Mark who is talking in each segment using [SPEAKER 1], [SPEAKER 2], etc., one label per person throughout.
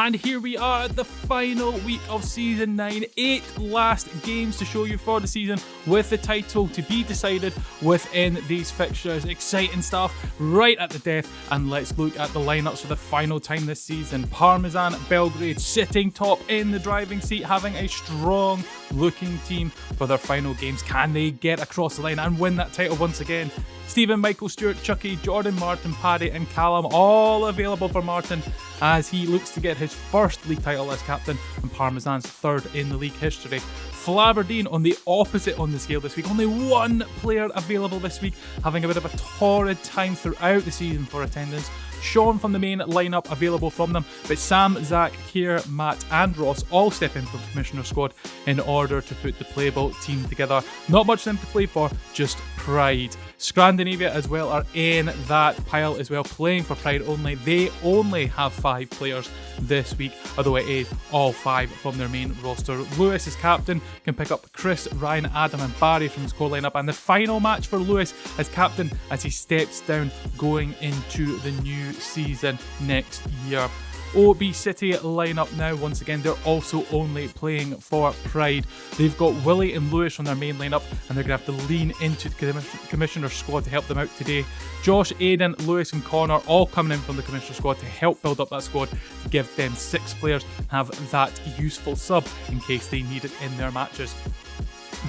[SPEAKER 1] And here we are at the final week of Season 9. 8 last games to show you for the season, with the title to be decided within these fixtures. Exciting stuff right at the death. And let's look at the lineups for the final time this season. Parmesan, Belgrade sitting top in the driving seat, having a strong looking team for their final games. Can they get across the line and win that title once again? Stephen, Michael, Stewart, Chucky, Jordan, Martin, Paddy and Callum all available for Martin as he looks to get his first league title as captain and Parmesan's third in the league history. Flaberdeen on the opposite on the scale this week. Only one player available this week, having a bit of a torrid time throughout the season for attendance. Sean from the main lineup available from them, but Sam, Zach, Keir, Matt and Ross all step in from the Commissioner squad in order to put the playable team together. Not much for them to play for, just pride. Scrandinavia as well are in that pile as well, playing for pride only. They only have 5 players this week, although it is all 5 from their main roster. Lewis as captain can pick up Chris, Ryan, Adam and Barry from his core lineup, and the final match for Lewis as captain as he steps down going into the new season next year. O.B City line up now. Once again, they're also only playing for pride. They've got Willie and Lewis from their main lineup, and they're going to have to lean into the Commissioner's squad to help them out today. Josh, Aidan, Lewis and Connor all coming in from the Commissioner's squad to help build up that squad, to give them 6 players and have that useful sub in case they need it in their matches.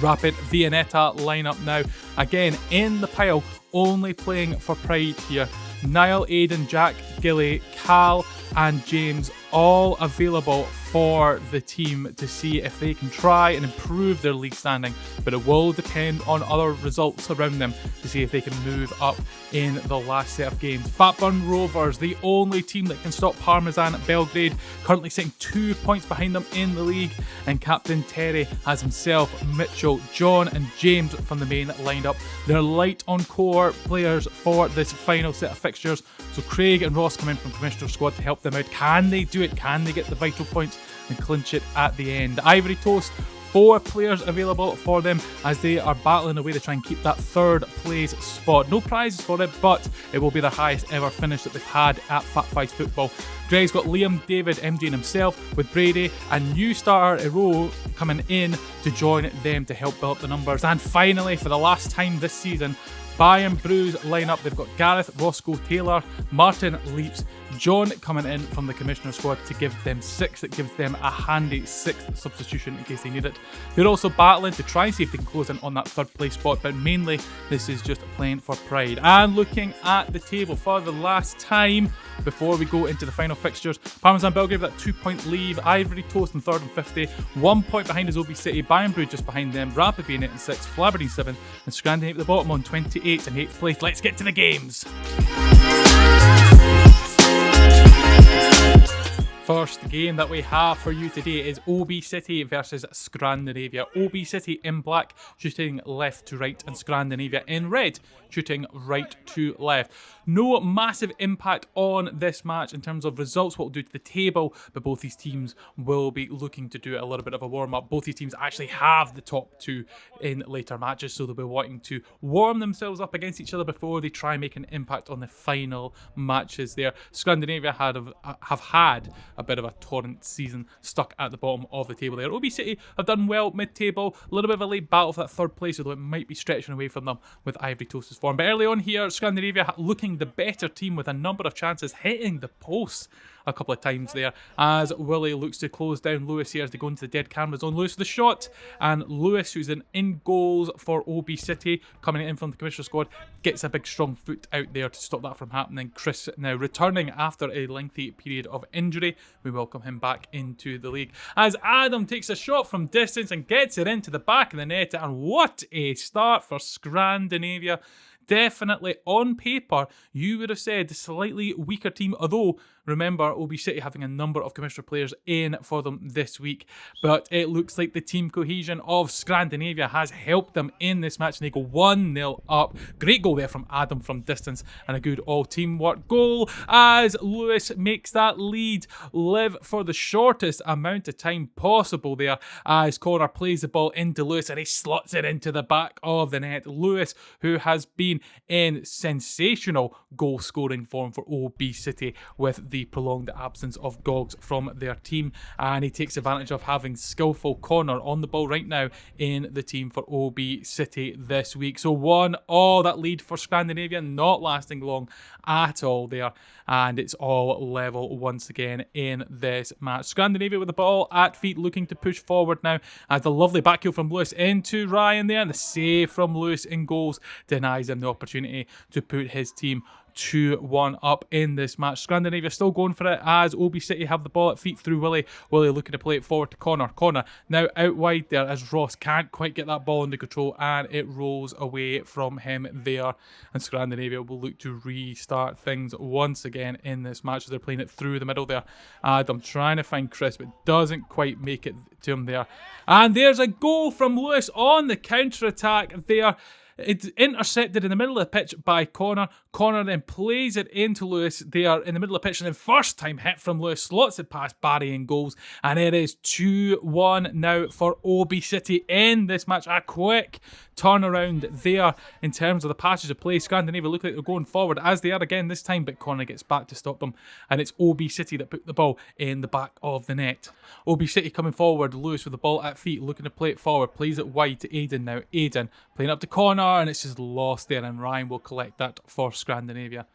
[SPEAKER 1] Rapid Viennetta line up now. Again, in the pile, only playing for pride here. Niall, Aidan, Jack, Gilly, Cal and James all available for the team to see if they can try and improve their league standing, but it will depend on other results around them to see if they can move up in the last set of games. Fatburn Rovers, the only team that can stop Parmesan Belgrade, currently sitting 2 points behind them in the league, and Captain Terry has himself, Mitchell, John and James from the main lined up. They're light on core players for this final set of fixtures, so Craig and Ross come in from Commissioner's squad to help them out. Can they do it? Can they get the vital points and clinch it at the end? Ivory Toast, 4 players available for them as they are battling away to try and keep that third place spot. No prizes for it, but it will be their highest ever finish that they've had at Fat Fives football. Greg's got Liam, David, MJ and himself with Brady and new starter Ero coming in to join them to help build up the numbers. And finally, for the last time this season, Bayern Bru's lineup. They've got Gareth, Roscoe, Taylor, Martin, Leaps, John coming in from the Commissioner squad to give them 6. It gives them a handy 6th substitution in case they need it. They're also battling to try and see if they can close in on that 3rd place spot, but mainly this is just playing for pride. And looking at the table for the last time before we go into the final fixtures, Parmesan Belgrade with that 2-point lead, Ivory Toast in 3rd and 50, 1 point behind is O.B City, Bayern Bru just behind them, Rapid Viennetta in 6th, Flaberdeen 7th and Scrandinavia at the bottom on 28 and 8th place. Let's get to the games. First game that we have for you today is O.B City versus Scrandinavia. O.B City in black, shooting left to right, and Scrandinavia in red, shooting right to left. No massive impact on this match in terms of results, what we'll do to the table, but both these teams will be looking to do a little bit of a warm-up. Both these teams actually have the top 2 in later matches, so they'll be wanting to warm themselves up against each other before they try and make an impact on the final matches there. Scrandinavia have had a bit of a torrent season, stuck at the bottom of the table there. O.B City have done well mid-table, a little bit of a late battle for that 3rd place, although it might be stretching away from them with Ivory Toast's form. But early on here, Scandinavia looking the better team with a number of chances, hitting the post a couple of times there as Willie looks to close down Lewis here as they go into the dead camera zone. Lewis with the shot, and Lewis, who's in goals for O.B City, coming in from the Commissioner squad, gets a big strong foot out there to stop that from happening. Chris now returning after a lengthy period of injury. We welcome him back into the league as Adam takes a shot from distance and gets it into the back of the net, and what a start for Scrandinavia. Definitely on paper you would have said the slightly weaker team, although remember O.B City having a number of Commissioner players in for them this week, but it looks like the team cohesion of Scrandinavia has helped them in this match and they go 1-0 up. Great goal there from Adam from distance and a good all teamwork goal as Lewis makes that lead live for the shortest amount of time possible there as Connor plays the ball into Lewis and he slots it into the back of the net. Lewis, who has been in sensational goal scoring form for O.B City with the prolonged absence of Goggs from their team, and he takes advantage of having skillful Connor on the ball right now in the team for O.B City this week. So 1-0, that lead for Scandinavia not lasting long at all there, and it's all level once again in this match. Scrandinavia with the ball at feet, looking to push forward now, as the lovely back heel from Lewis into Ryan there, and the save from Lewis in goals denies him the opportunity to put his team 2-1 up in this match. Scandinavia still going for it as O.B City have the ball at feet through Willie. Willie looking to play it forward to Connor. Connor now out wide there as Ross can't quite get that ball under control, and it rolls away from him there. And Scandinavia will look to restart things once again in this match as they're playing it through the middle there. Adam trying to find Chris, but doesn't quite make it to him there. And there's a goal from Lewis on the counter-attack there. It's intercepted in the middle of the pitch by Connor. Connor then plays it into Lewis there in the middle of the pitch, and then first time hit from Lewis, slots it past Barry and goals, and it is 2-1 now for O.B City in this match. A quick turnaround there in terms of the passage of play. Scandinavia look like they're going forward, as they are again this time, but Connor gets back to stop them, and it's O.B City that put the ball in the back of the net. O.B City coming forward, Lewis with the ball at feet, looking to play it forward, plays it wide to Aiden now. Aiden playing up to Connor, and it's just lost there, and Ryan will collect that for Scandinavia.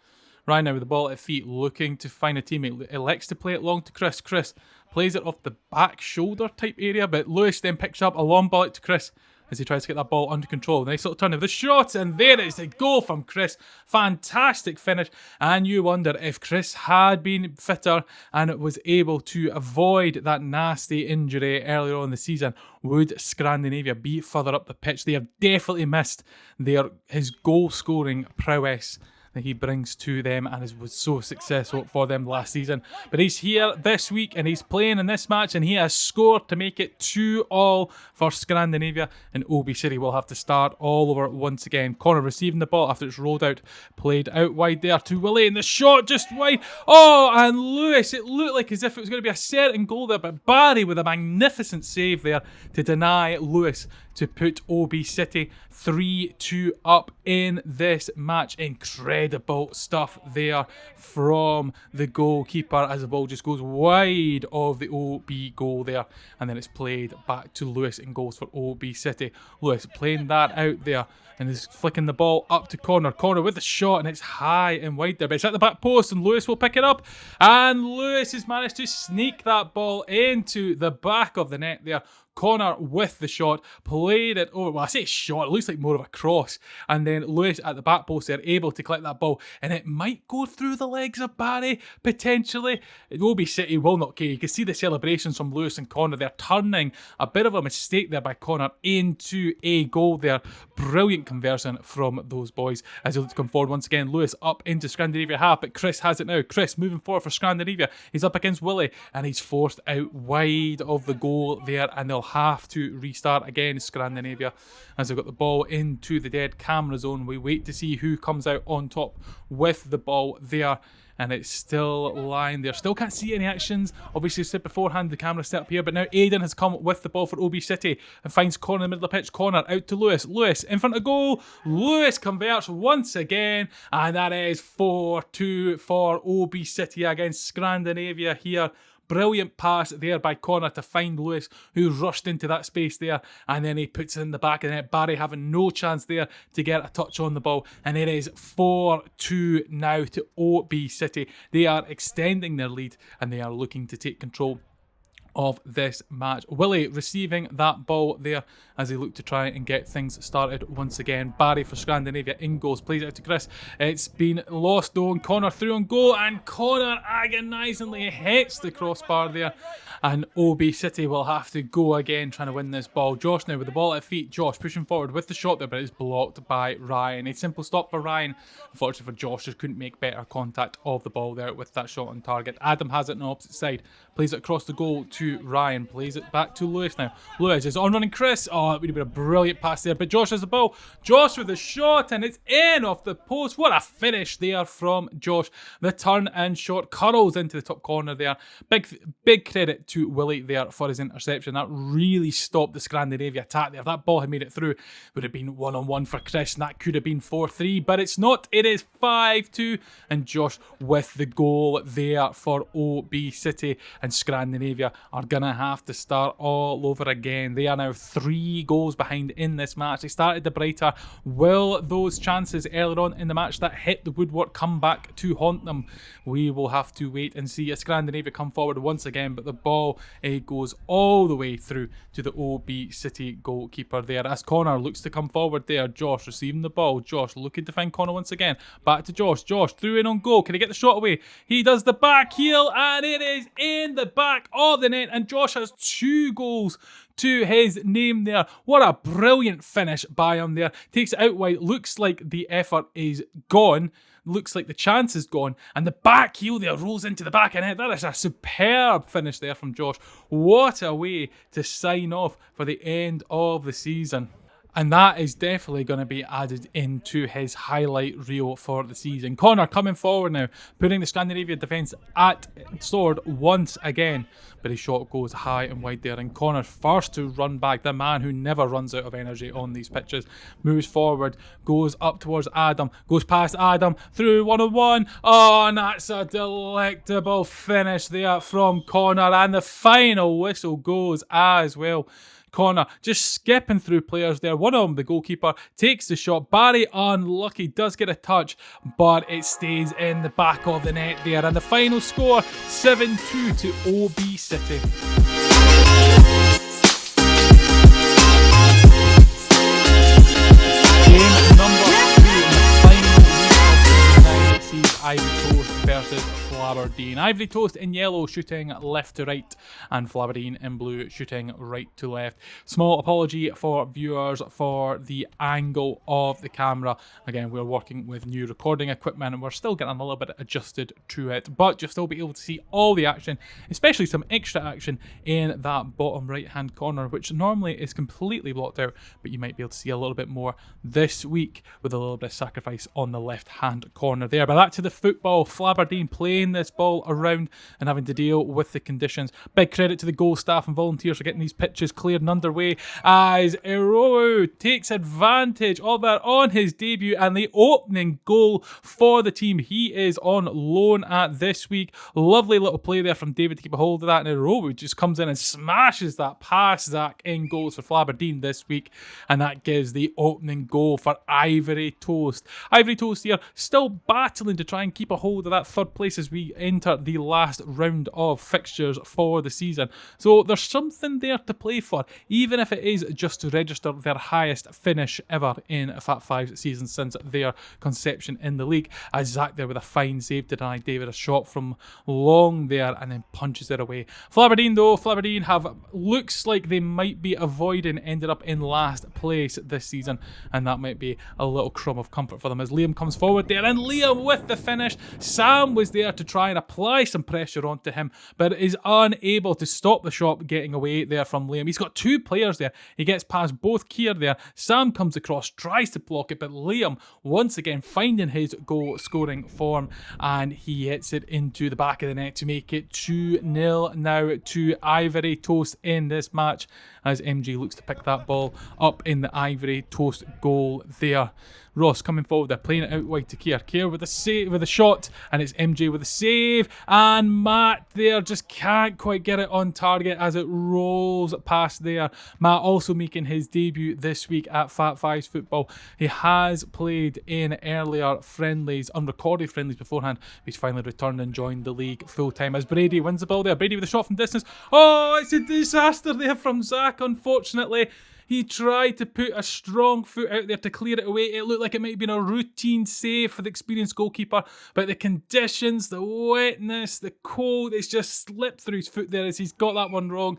[SPEAKER 1] Ryan now with the ball at feet, looking to find a teammate, elects to play it long to Chris. Chris plays it off the back shoulder type area, but Lewis then picks up a long ball to Chris as he tries to get that ball under control. Nice little turn of the shot, and there it is, the goal from Chris. Fantastic finish, and you wonder if Chris had been fitter and was able to avoid that nasty injury earlier on in the season, would Scandinavia be further up the pitch? They have definitely missed his goal-scoring prowess that he brings to them, and was so successful for them last season. But he's here this week and he's playing in this match, and he has scored to make it 2-2 for Scandinavia, and O.B City will have to start all over once again. Connor receiving the ball after it's rolled out, played out wide there to Willie, and the shot just wide. Oh, and Lewis, it looked like as if it was going to be a certain goal there, but Barry with a magnificent save there to deny Lewis to put O.B City 3-2 up in this match. Incredible stuff there from the goalkeeper as the ball just goes wide of the O.B goal there, and then it's played back to Lewis in goals for O.B City. Lewis playing that out there and is flicking the ball up to Connor. Connor with the shot, and it's high and wide there, but it's at the back post, and Lewis will pick it up, and Lewis has managed to sneak that ball into the back of the net there. Connor with the shot, played it over. Well, I say shot, it looks like more of a cross. And then Lewis at the back post, they're able to collect that ball, and it might go through the legs of Barry, potentially. O.B City will not care. You can see the celebrations from Lewis and Connor. They're turning a bit of a mistake there by Connor into a goal there. Brilliant conversion from those boys as they look to come forward once again. Lewis up into Scandinavia half, but Chris has it now. Chris moving forward for Scandinavia. He's up against Willie, and he's forced out wide of the goal there, and they'll have to restart again, Scandinavia, as they've got the ball into the dead camera zone. We wait to see who comes out on top with the ball there, and it's still lying there. Still can't see any actions. Obviously said beforehand the camera set up here, but now Aiden has come with the ball for O.B City and finds Connor in the middle of the pitch. Connor out to Lewis. Lewis in front of goal. Lewis converts once again, and that is 4-2 for O.B City against Scandinavia here. Brilliant pass there by Connor to find Lewis, who rushed into that space there, and then he puts it in the back of the net. Barry having no chance there to get a touch on the ball, and it is 4-2 now to O.B City. They are extending their lead, and they are looking to take control of this match. Willie receiving that ball there as they look to try and get things started once again. Barry for Scandinavia in goals, plays it out to Chris. It's been lost though, and Connor through on goal, and Connor agonisingly hits the crossbar there, and O.B City will have to go again trying to win this ball. Josh now with the ball at feet. Josh pushing forward with the shot there, but it's blocked by Ryan. A simple stop for Ryan. Unfortunately for Josh, just couldn't make better contact of the ball there with that shot on target. Adam has it on the opposite side, plays it across the goal to to Ryan. Plays it back to Lewis now. Lewis is on running Chris. Oh, it would have been a brilliant pass there. But Josh has the ball. Josh with the shot, and it's in off the post. What a finish there from Josh. The turn and shot curls into the top corner there. Big credit to Willie there for his interception. That really stopped the Scrandinavia attack there. If that ball had made it through, it would have been 1-on-1 for Chris, and that could have been 4-3. But it's not. It is 5-2. And Josh with the goal there for O.B City, and Scrandinavia are going to have to start all over again. They are now 3 goals behind in this match. They started the brighter. Will those chances earlier on in the match that hit the woodwork come back to haunt them? We will have to wait and see. As Scrandinavia come forward once again, but the ball goes all the way through to the O.B City goalkeeper there. As Connor looks to come forward there, Josh receiving the ball. Josh looking to find Connor once again. Back to Josh. Josh through in on goal. Can he get the shot away? He does the back heel, and it is in the back of the net, and Josh has 2 goals to his name there. What a brilliant finish by him there. Takes it out wide. Looks like the effort is gone. Looks like the chance is gone. And the back heel there rolls into the back of the net. That is a superb finish there from Josh. What a way to sign off for the end of the season. And that is definitely going to be added into his highlight reel for the season. Connor coming forward now, putting the Scandinavia defence at sword once again. But his shot goes high and wide there. And Connor first to run back, the man who never runs out of energy on these pitches, moves forward, goes up towards Adam, goes past Adam, through 1-on-1. Oh, and that's a delectable finish there from Connor. And the final whistle goes as well. Connor just skipping through players there. One of them, the goalkeeper, takes the shot. Barry, unlucky, does get a touch, but it stays in the back of the net there. And the final score, 7-2 to O.B City. Game number 2 in the final week of season 9 sees Ivory Coast versus Flaberdeen. Ivory Toast in yellow shooting left to right, and Flaberdeen in blue shooting right to left. Small apology for viewers for the angle of the camera. Again, we're working with new recording equipment and we're still getting a little bit adjusted to it, but you'll still be able to see all the action, especially some extra action in that bottom right hand corner, which normally is completely blocked out, but you might be able to see a little bit more this week with a little bit of sacrifice on the left hand corner there. But back to the football. Flaberdeen playing this ball around and having to deal with the conditions. Big credit to the goal staff and volunteers for getting these pitches cleared and underway, as Irohu takes advantage of that on his debut and the opening goal for the team. He is on loan at this week. Lovely little play there from David to keep a hold of that, and Irohu just comes in and smashes that past Zach in goals for Flaberdeen this week, and that gives the opening goal for Ivory Toast. Ivory Toast here still battling to try and keep a hold of that third place as we enter the last round of fixtures for the season. So there's something there to play for, even if it is just to register their highest finish ever in a Fat 5 season since their conception in the league. As Zach there with a fine save to deny David a shot from long there and then punches it away. Flaberdeen though, Flaberdeen have looks like they might be avoiding ended up in last place this season, and that might be a little crumb of comfort for them as Liam comes forward there, and Liam with the finish. Sam was there to try and apply some pressure onto him, but is unable to stop the shot getting away there from Liam. He's got 2 players there. He gets past both Kier there. Sam comes across, tries to block it, but Liam once again finding his goal scoring form, and he hits it into the back of the net to make it 2-0 now to Ivory Toast in this match, as MG looks to pick that ball up in the Ivory Toast goal there. Ross coming forward, they're playing it out wide to Kier. Kier with a save, with a shot, and it's MJ with a save, and Matt there just can't quite get it on target as it rolls past there. Matt also making his debut this week at Fat Fives football. He has played in earlier friendlies, unrecorded friendlies beforehand. He's finally returned and joined the league full time as Brady wins the ball there. Brady with a shot from distance. Oh, it's a disaster there from Zach, unfortunately. He tried to put a strong foot out there to clear it away. It looked like it might have been a routine save for the experienced goalkeeper, but the conditions, the wetness, the cold, it's just slipped through his foot there as he's got that one wrong.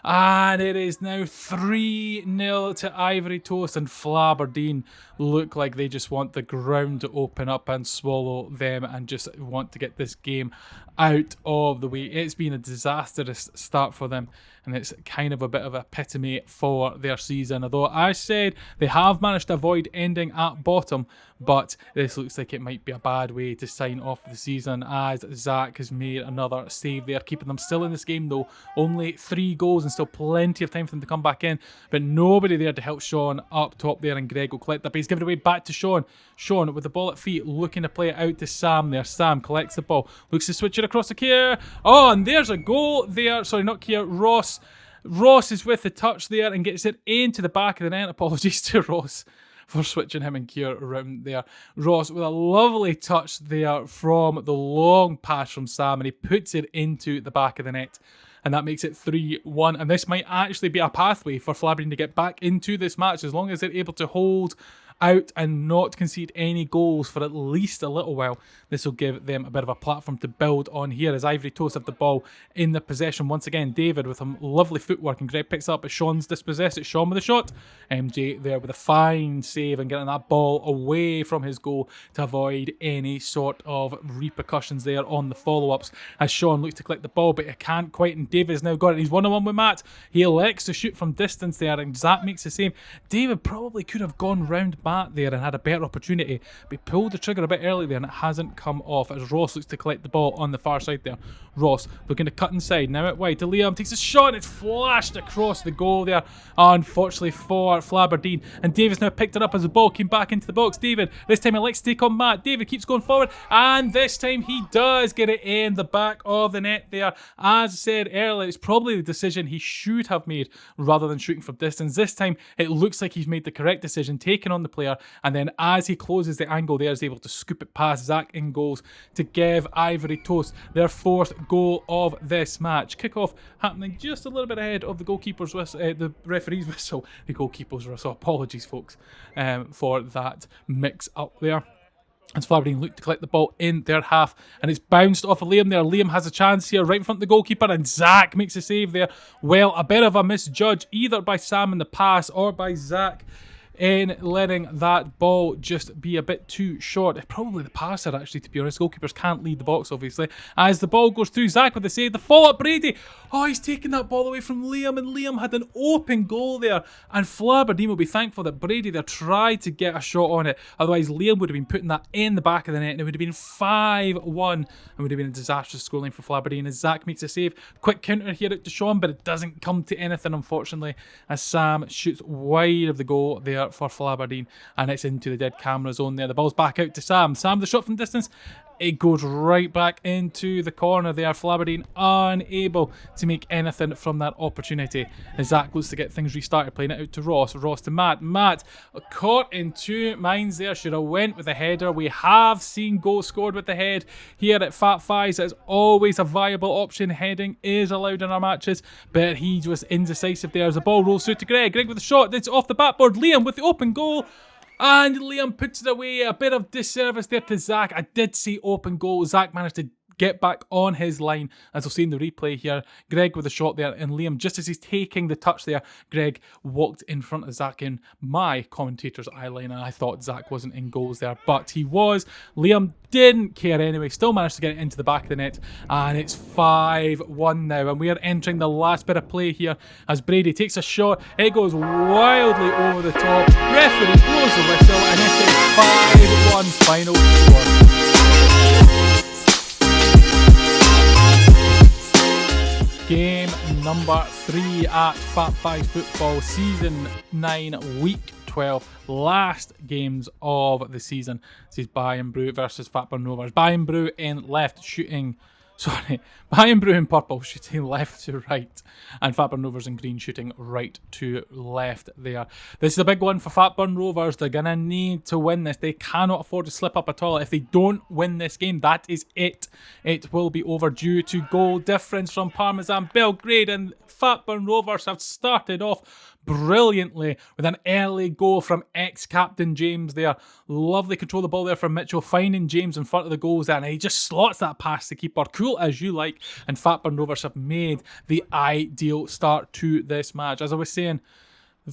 [SPEAKER 1] And it is now 3-0 to Ivory Toast, and Flaberdeen look like they just want the ground to open up and swallow them and just want to get this game out of the way. It's been a disastrous start for them, and it's kind of a bit of an epitome for their season. Although I said they have managed to avoid ending at bottom, but this looks like it might be a bad way to sign off the season, as Zach has made another save there, keeping them still in this game though. Only 3 goals and still plenty of time for them to come back in, but nobody there to help Sean up top there, and Greg will collect that, but he's given it away back to Sean. Sean with the ball at feet, looking to play it out to Sam there. Sam collects the ball, looks to switch it across to Kier. Oh, and there's a goal there. Sorry, not Kier, Ross. Ross is with the touch there and gets it into the back of the net. Apologies to Ross for switching him and Kier around there. Ross with a lovely touch there from the long pass from Sam, and he puts it into the back of the net. And that makes it 3-1. And this might actually be a pathway for Flaberdeen to get back into this match, as long as they're able to hold out and not concede any goals for at least a little while. This will give them a bit of a platform to build on here, as Ivory Toast have the ball in the possession once again. David with some lovely footwork, and Greg picks up, but Sean's dispossessed. It's Sean with a shot. MJ there with a fine save and getting that ball away from his goal to avoid any sort of repercussions there on the follow-ups, as Sean looks to collect the ball, but he can't quite, and David's now got it. He's 1-on-1 with Matt. He elects to shoot from distance there, and Zach makes the save. David probably could have gone round Matt there and had a better opportunity, but he pulled the trigger a bit early there and it hasn't come off, as Ross looks to collect the ball on the far side there. Ross looking to cut inside, now out wide to Liam, takes a shot and it's flashed across the goal there, unfortunately for Flaberdeen, and David's now picked it up as the ball came back into the box. David, this time he likes to take on Matt. David keeps going forward, and this time he does get it in the back of the net there. As I said earlier, it's probably the decision he should have made rather than shooting from distance. This time it looks like he's made the correct decision, taking on the player, and then as he closes the angle there, is able to scoop it past Zach in goals to give Ivory Toast their 4th goal of this match. Kickoff happening just a little bit ahead of the goalkeeper's whistle, the referee's whistle, the goalkeeper's whistle. Apologies, folks, for that mix up there. As Flaberdeen look to collect the ball in their half, and it's bounced off of Liam there. Liam has a chance here right in front of the goalkeeper, and Zach makes a save there. Well, a bit of a misjudge either by Sam in the pass or by Zach in letting that ball just be a bit too short. Probably the passer, actually, to be honest. Goalkeepers can't lead the box, obviously. As the ball goes through, Zach with the save. The follow-up, Brady. Oh, he's taken that ball away from Liam, and Liam had an open goal there. And Flaberdeen will be thankful that Brady there tried to get a shot on it. Otherwise, Liam would have been putting that in the back of the net, and it would have been 5-1, and would have been a disastrous scoreline for Flaberdeen as Zach makes a save. Quick counter here out to Sean, but it doesn't come to anything, unfortunately, as Sam shoots wide of the goal there for Flaberdeen, and it's into the dead camera zone there. The ball's back out to Sam. Sam, the shot from distance. It goes right back into the corner there. Flaberdeen unable to make anything from that opportunity. As Zach looks to get things restarted, playing it out to Ross. Ross to Matt. Matt caught in 2 minds there. Should have went with a header. We have seen goals scored with the head here at Fat Fives. It's always a viable option. Heading is allowed in our matches, but he was indecisive there as the ball rolls through to Greg. Greg with a shot. It's off the backboard. Liam with the open goal. And Liam puts it away. A bit of disservice there to Zach. I did see open goal. Zach managed to get back on his line, as we'll see in the replay here. Greg with a shot there, and Liam, just as he's taking the touch there, Greg walked in front of Zach in my commentator's eye line, and I thought Zach wasn't in goals there, but he was. Liam didn't care anyway, still managed to get it into the back of the net, and it's 5-1 now, and we are entering the last bit of play here as Brady takes a shot. It goes wildly over the top. Referee blows the whistle, and it is 5-1 final score. Game number 3 at Fat Five Football, Season 9, Week 12. Last games of the season. This is Bayern Bru versus Fatburn Rovers. Bayern Bru in left shooting... Bayern Bru in purple shooting left to right, and Fatburn Rovers in green shooting right to left there. This is a big one for Fatburn Rovers. They're going to need to win this. They cannot afford to slip up at all. If they don't win this game, that is it. It will be over due to goal difference from Parmesan. Belgrade and Fatburn Rovers have started off brilliantly with an early goal from ex-captain James there. Lovely control of the ball there from Mitchell, finding James in front of the goals there, and he just slots that past the keeper. Cool as you like, and Fatburn Rovers have made the ideal start to this match. As I was saying,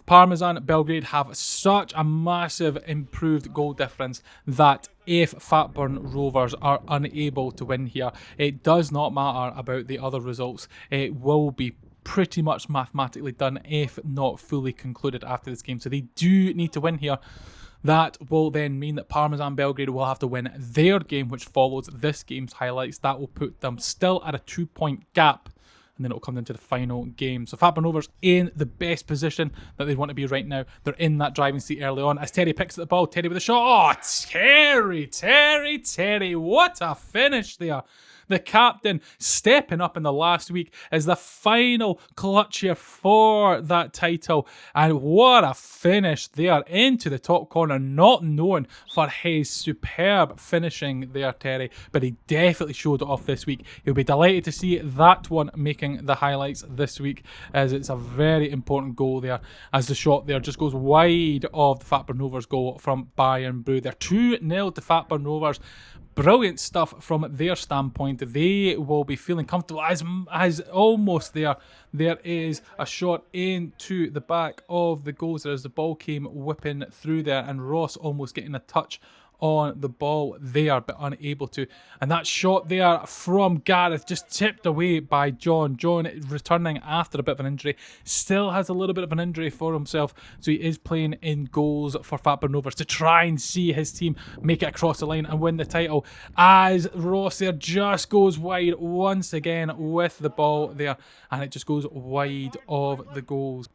[SPEAKER 1] Parmesan Belgrade have such a massive improved goal difference that if Fatburn Rovers are unable to win here, it does not matter about the other results. It will be pretty much mathematically done, if not fully concluded after this game. So they do need to win here. That will then mean that Parmesan Belgrade will have to win their game, which follows this game's highlights. That will put them still at a 2-point gap, and then it'll come into the final game. So Fatburn Rovers in the best position that they want to be right now. They're in that driving seat early on as Terry picks up the ball. Terry with a shot. Oh, Terry. What a finish there. The captain stepping up in the last week as the final clutch here for that title. And what a finish there into the top corner. Not known for his superb finishing there, Terry, but he definitely showed it off this week. He'll be delighted to see that one making the highlights this week, as it's a very important goal there, as the shot there just goes wide of the Fatburn Rovers goal from Bayern Bru. They're 2-0 to Fatburn Rovers. Brilliant stuff from their standpoint. They will be feeling comfortable as almost there is a shot into the back of the goals there as the ball came whipping through there, and Ross almost getting a touch on the ball there, but unable to. And that shot there from Gareth just tipped away by John. John returning after a bit of an injury, still has a little bit of an injury for himself, so he is playing in goals for Fatburn Rovers to try and see his team make it across the line and win the title, as Ross there just goes wide once again with the ball there, and it just goes wide of the goals.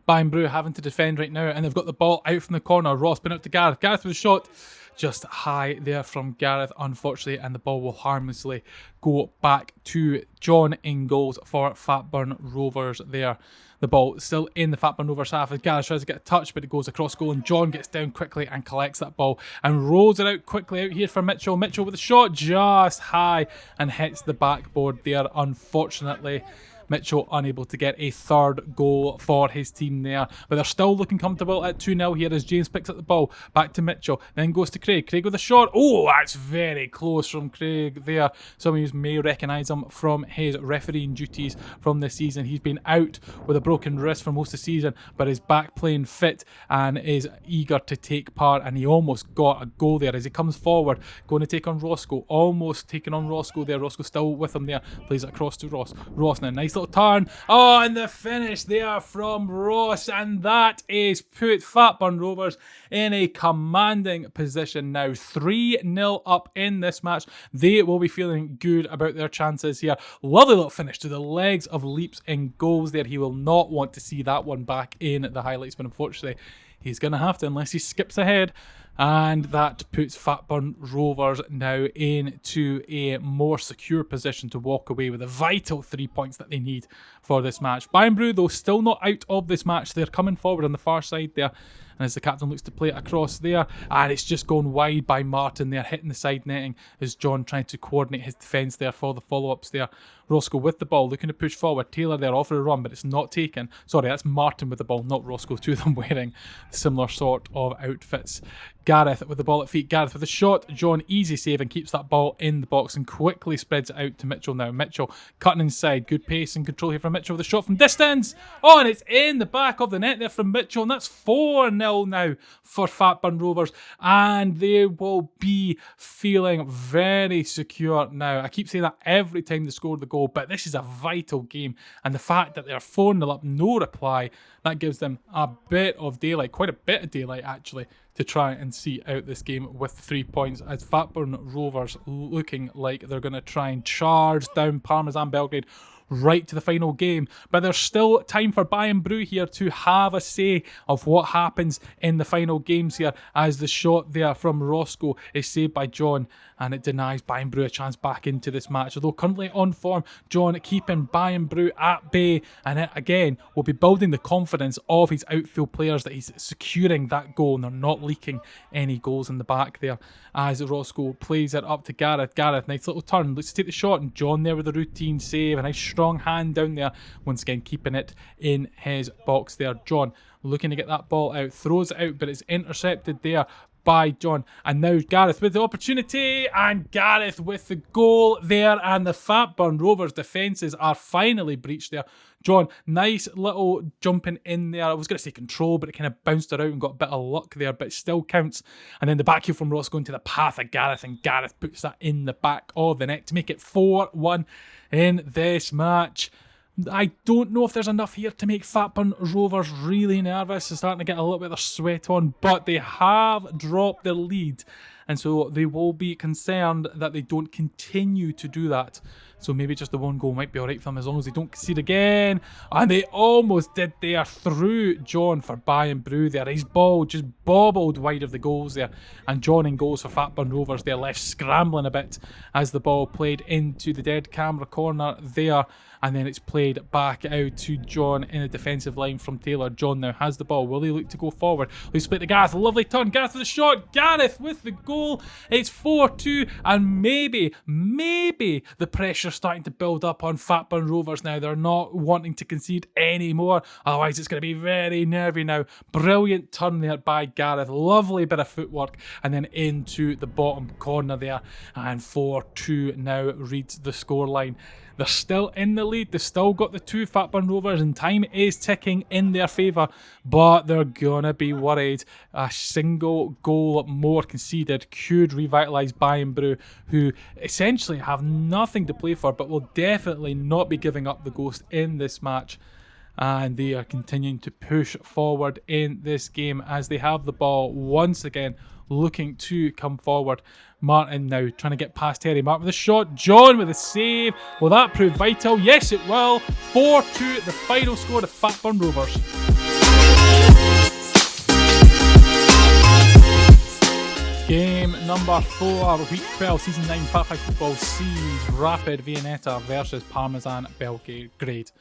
[SPEAKER 1] Bayern Bru having to defend right now, and they've got the ball out from the corner. Ross been out to Gareth. Gareth with a shot. Just high there from Gareth, unfortunately, and the ball will harmlessly go back to John in goals for Fatburn Rovers there. The ball still in the Fatburn Rovers half as Gareth tries to get a touch, but it goes across goal, and John gets down quickly and collects that ball and rolls it out quickly out here for Mitchell. Mitchell with a shot just high and hits the backboard there, unfortunately. Mitchell unable to get a third goal for his team there, but they're still looking comfortable at 2-0 here as James picks up the ball, back to Mitchell, then goes to Craig. Craig with a shot. Oh, that's very close from Craig there. Some of you may recognise him from his refereeing duties from this season. He's been out with a broken wrist for most of the season, but is back playing fit and is eager to take part, and he almost got a goal there as he comes forward, going to take on Roscoe, almost taking on Roscoe there. Roscoe still with him there, plays it across to Ross. Ross now, nice little turn. Oh, and the finish there from Ross, and that is put Fatburn Rovers in a commanding position now. 3-0 up in this match. They will be feeling good about their chances here. Lovely little finish to the legs of Leaps in goals there. He will not want to see that one back in the highlights, but unfortunately he's going to have to unless he skips ahead. And that puts Fatburn Rovers now into a more secure position to walk away with the vital 3 points that they need for this match. Bayern Bru, though, still not out of this match. They're coming forward on the far side there. And as the captain looks to play it across there, and it's just gone wide by Martin there, hitting the side netting as John trying to coordinate his defence there for the follow-ups there. Roscoe with the ball, looking to push forward. Taylor there off for a run, but it's not taken. Sorry, that's Martin with the ball, not Roscoe. Two of them wearing similar sort of outfits. Gareth with the ball at feet. Gareth with a shot. John, easy save and keeps that ball in the box and quickly spreads it out to Mitchell now. Mitchell cutting inside. Good pace and control here from Mitchell with a shot from distance. Oh, and it's in the back of the net there from Mitchell, and that's 4-0 now for Fatburn Rovers, and they will be feeling very secure now. I keep saying that every time they score the goal, but this is a vital game, and the fact that they're 4-0 up, no reply, that gives them a bit of daylight, quite a bit of daylight actually, to try and see out this game with 3 points, as Fatburn Rovers looking like they're going to try and charge down Parmesan Belgrade right to the final game. But there's still time for Bayern Bru here to have a say of what happens in the final games here, as the shot there from Roscoe is saved by John, and it denies Bayern Bru a chance back into this match. Although currently on form, John keeping Bayern Bru at bay, and it again will be building the confidence of his outfield players that he's securing that goal and they're not leaking any goals in the back there, as Roscoe plays it up to Gareth. Gareth, nice little turn, looks to take the shot, and John there with a routine save, a nice strong hand down there. Once again, keeping it in his box there. John looking to get that ball out, throws it out, but it's intercepted there by John. And now Gareth with the opportunity, and Gareth with the goal there, and the Fatburn Rovers defences are finally breached there. John, nice little jumping in there. I was going to say control, but it kind of bounced around and got a bit of luck there, but it still counts. And then the back heel from Ross going to the path of Gareth, and Gareth puts that in the back of the net to make it 4-1 in this match. I don't know if there's enough here to make Fatburn Rovers really nervous. They're starting to get a little bit of their sweat on, but they have dropped their lead, and so they will be concerned that they don't continue to do that. So maybe just the one goal might be alright for them as long as they don't concede again. And they almost did there through John for Bayern Bru there. His ball just bobbled wide of the goals there. And John in goals for Fatburn Rovers. They're left scrambling a bit as the ball played into the dead camera corner there. And then it's played back out to John in a defensive line from Taylor. John now has the ball. Will he look to go forward? He'll split to Gareth. Lovely turn. Gareth with the shot. Gareth with the goal. It's 4-2. And maybe the pressure's starting to build up on Fatburn Rovers now. They're not wanting to concede anymore. Otherwise, it's going to be very nervy now. Brilliant turn there by Gareth. Lovely bit of footwork. And then into the bottom corner there. And 4-2 now reads the scoreline. They're still in the lead. They've still got the two Fatburn Rovers, and time is ticking in their favour. But they're going to be worried. A single goal more conceded could revitalise Bayern Bru, who essentially have nothing to play for, but will definitely not be giving up the ghost in this match. And they are continuing to push forward in this game as they have the ball once again, looking to come forward. Martin now trying to get past Terry. Martin with a shot. John with a save. Will that prove vital? Yes, it will. 4-2, the final score to Fatburn Rovers. Game number 4, week 12, season 9, Fat 5 football sees Rapid Viennetta versus Parmesan Belgrade.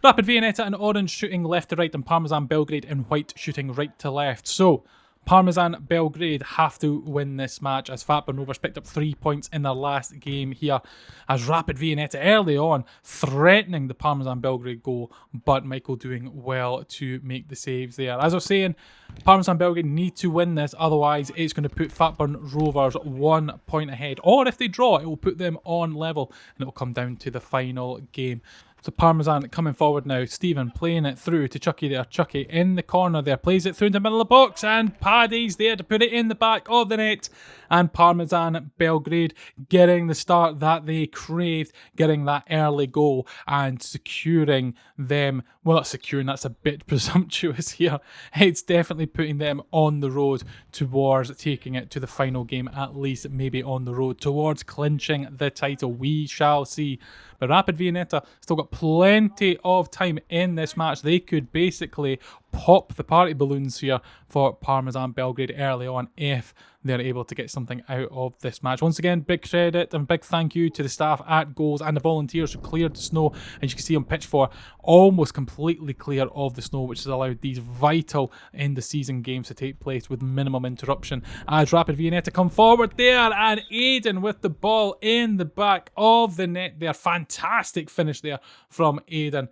[SPEAKER 1] Rapid Viennetta in orange shooting left to right, and Parmesan Belgrade in white shooting right to left. So Parmesan Belgrade have to win this match as Fatburn Rovers picked up 3 points in their last game here, as Rapid Viennetta early on threatening the Parmesan Belgrade goal, but Michael doing well to make the saves there. As I was saying, Parmesan Belgrade need to win this, otherwise it's going to put Fatburn Rovers 1 point ahead, or if they draw it will put them on level and it will come down to the final game. So Parmesan coming forward now. Stephen playing it through to Chucky there. Chucky in the corner there. Plays it through in the middle of the box. And Paddy's there to put it in the back of the net. And Parmesan Belgrade getting the start that they craved. Getting that early goal and securing them. Well, not securing, that's a bit presumptuous here. It's definitely putting them on the road towards taking it to the final game. At least maybe on the road towards clinching the title. We shall see. But Rapid Viennetta still got plenty of time in this match. They could basically pop the party balloons here for Parmesan Belgrade early on if they're able to get something out of this match. Once again, big credit and big thank you to the staff at Goals and the volunteers who cleared the snow. As you can see on pitch 4, almost completely clear of the snow, which has allowed these vital in the season games to take place with minimum interruption. As Rapid Viennetta come forward there, and Aiden with the ball in the back of the net there. Fantastic finish there from Aiden.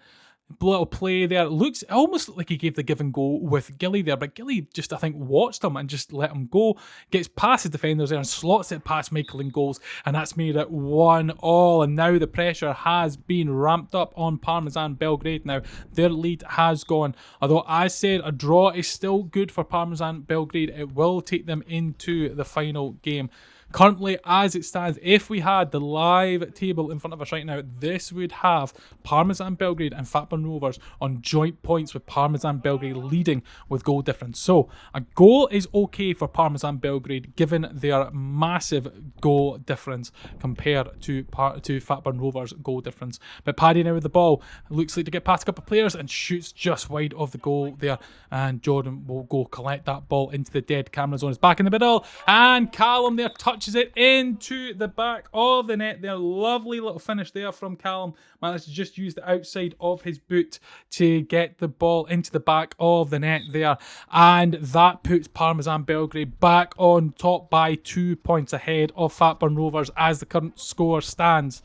[SPEAKER 1] Little play there. Looks almost like he gave the give and go with Gilly there, but Gilly just, I think, watched him and just let him go. Gets past the defenders there and slots it past Michael in goals, and that's made it 1-1. And now the pressure has been ramped up on Parmesan Belgrade now. Their lead has gone. Although, as said, a draw is still good for Parmesan Belgrade. It will take them into the final game. Currently, as it stands, if we had the live table in front of us right now, this would have Parmesan Belgrade and Fatburn Rovers on joint points, with Parmesan Belgrade leading with goal difference. So, a goal is okay for Parmesan Belgrade given their massive goal difference compared to Fatburn Rovers' goal difference. But Paddy now with the ball, looks like to get past a couple of players and shoots just wide of the goal there. And Jordan will go collect that ball into the dead camera zone. It's back in the middle, and Callum there touches launches it into the back of the net there. Lovely little finish there from Callum. Managed to just use the outside of his boot to get the ball into the back of the net there. And that puts Parmesan Belgrade back on top by 2 points ahead of Fatburn Rovers as the current score stands.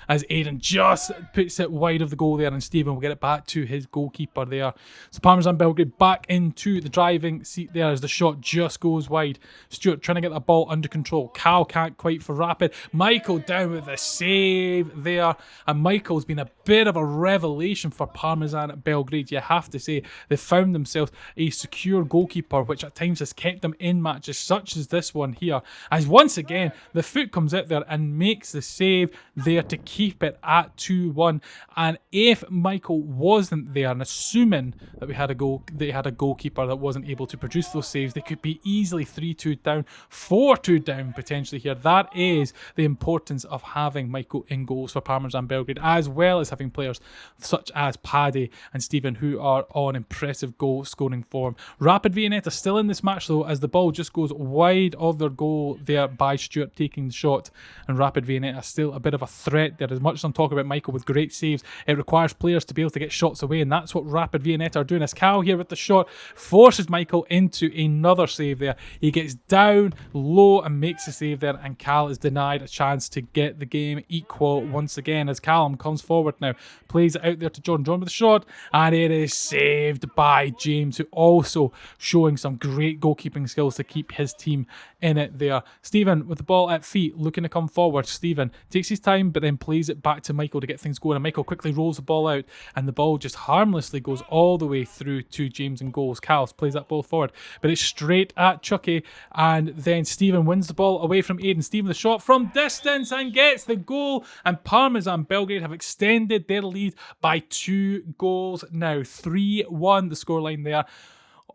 [SPEAKER 1] As Aidan just puts it wide of the goal there, and Stephen will get it back to his goalkeeper there. So Parmesan Belgrade back into the driving seat there as the shot just goes wide. Stuart trying to get the ball under control. Cal can't quite for Rapid. Michael down with the save there. And Michael's been a bit of a revelation for Parmesan Belgrade, you have to say. They found themselves a secure goalkeeper, which at times has kept them in matches such as this one here. As once again, the foot comes out there and makes the save there to keep it at 2-1. And if Michael wasn't there, and assuming that they had a goalkeeper that wasn't able to produce those saves, they could be easily 3-2 down, 4-2 down potentially here. That is the importance of having Michael in goals for Parmesan Belgrade, as well as having players such as Paddy and Stephen, who are on impressive goal scoring form. Rapid Viennetta still in this match though, as the ball just goes wide of their goal there by Stuart taking the shot, and Rapid Viennetta still a bit of a threat there. As much as I'm talking about Michael with great saves, it requires players to be able to get shots away, and that's what Rapid Viennetta are doing. As Cal here with the shot forces Michael into another save there. He gets down low and makes the save there, and Cal is denied a chance to get the game equal once again, as Callum comes forward now, plays it out there to John with the shot, and it is saved by James, who also showing some great goalkeeping skills to keep his team in it there. Stephen with the ball at feet, looking to come forward. Stephen takes his time but then plays it back to Michael to get things going, and Michael quickly rolls the ball out, and the ball just harmlessly goes all the way through to James and goals. Cals plays that ball forward, but it's straight at Chucky, and then Stephen wins the ball away from Aidan. Stephen the shot from distance and gets the goal, and Parmesan Belgrade have extended their lead by 2 goals now. 3-1 the scoreline there.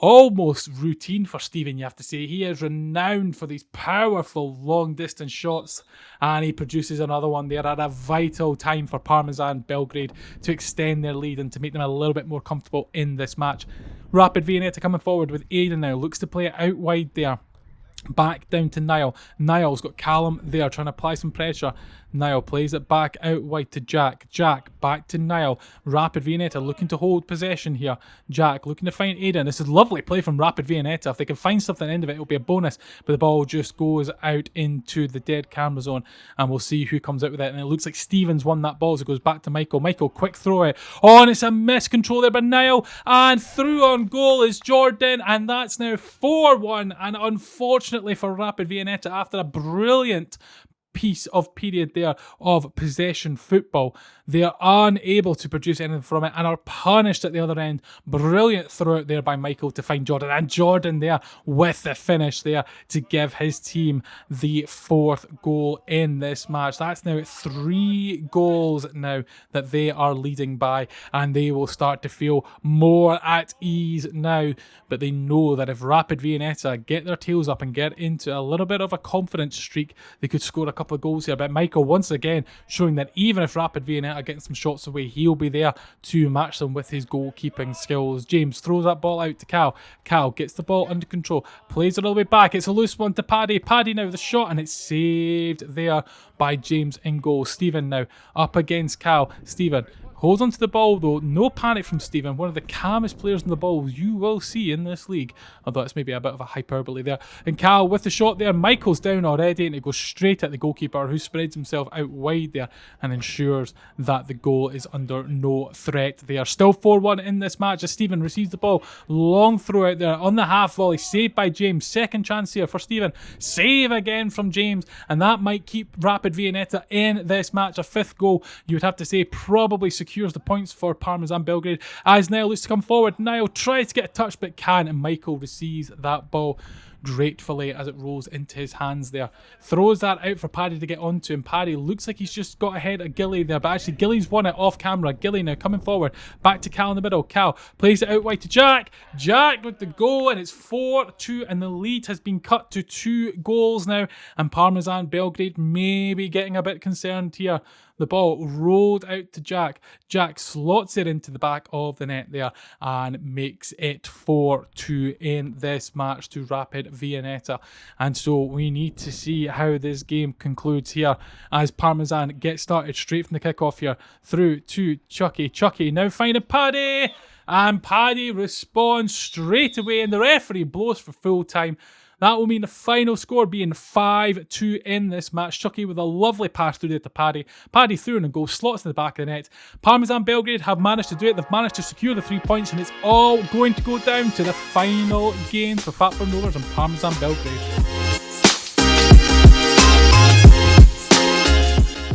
[SPEAKER 1] Almost routine for Stephen, you have to say. He is renowned for these powerful long distance shots, and he produces another one there at a vital time for Parmesan Belgrade to extend their lead and to make them a little bit more comfortable in this match. Rapid Viennetta coming forward with Aidan now, looks to play it out wide there. Back down to Niall. Niall's got Callum there trying to apply some pressure. Niall plays it back out wide to Jack. Jack back to Niall. Rapid Viennetta looking to hold possession here. Jack looking to find Aidan. This is lovely play from Rapid Viennetta. If they can find something at the end of it, it'll be a bonus. But the ball just goes out into the dead camera zone, and we'll see who comes out with it. And it looks like Stevens won that ball, so it goes back to Michael. Michael, quick throw it. Oh, and it's a miscontrol there by Niall. And through on goal is Jordan, and that's now 4-1. And unfortunately for Rapid Viennetta, after a brilliant piece of period there of possession football, they are unable to produce anything from it and are punished at the other end. Brilliant throw out there by Michael to find Jordan, and Jordan there with the finish there to give his team the 4th goal in this match. That's now 3 goals now that they are leading by, and they will start to feel more at ease now. But they know that if Rapid Viennetta get their tails up and get into a little bit of a confidence streak, they could score a couple of goals here. But Michael once again showing that even if Rapid Viennetta are getting some shots away, he'll be there to match them with his goalkeeping skills. James throws that ball out to Cal. Cal gets the ball under control, plays it all the way back. It's a loose one to Paddy. Paddy now with the shot, and it's saved there by James in goal. Stephen now up against Cal. Stephen holds onto the ball though. No panic from Stephen. One of the calmest players in the ball you will see in this league. Although it's maybe a bit of a hyperbole there. And Cal with the shot there. Michael's down already, and it goes straight at the goalkeeper, who spreads himself out wide there and ensures that the goal is under no threat there. Still 4-1 in this match as Stephen receives the ball. Long throw out there on the half volley. Saved by James. Second chance here for Stephen. Save again from James. And that might keep Rapid Viennetta in this match. A 5th goal, you would have to say, probably secures the points for Parmesan Belgrade, as Niall looks to come forward. Niall tries to get a touch but can't, and Michael receives that ball gratefully as it rolls into his hands there. Throws that out for Paddy to get onto, and Paddy looks like he's just got ahead of Gilly there, but actually Gilly's won it off camera. Gilly now coming forward, back to Cal in the middle. Cal plays it out wide to Jack. Jack with the goal, and it's 4-2, and the lead has been cut to 2 goals now, and Parmesan Belgrade may be getting a bit concerned here. The ball rolled out to Jack. Jack slots it into the back of the net there and makes it 4-2 in this match to Rapid Viennetta. And so we need to see how this game concludes here as Parmesan gets started straight from the kickoff here through to Chucky. Chucky now finding Paddy, and Paddy responds straight away, and the referee blows for full time. That will mean the final score being 5-2 in this match. Chucky with a lovely pass through there to Paddy. Paddy through and a goal, slots in the back of the net. Parmesan Belgrade have managed to do it. They've managed to secure the 3 points, and it's all going to go down to the final game for Fatburn Rovers and Parmesan Belgrade.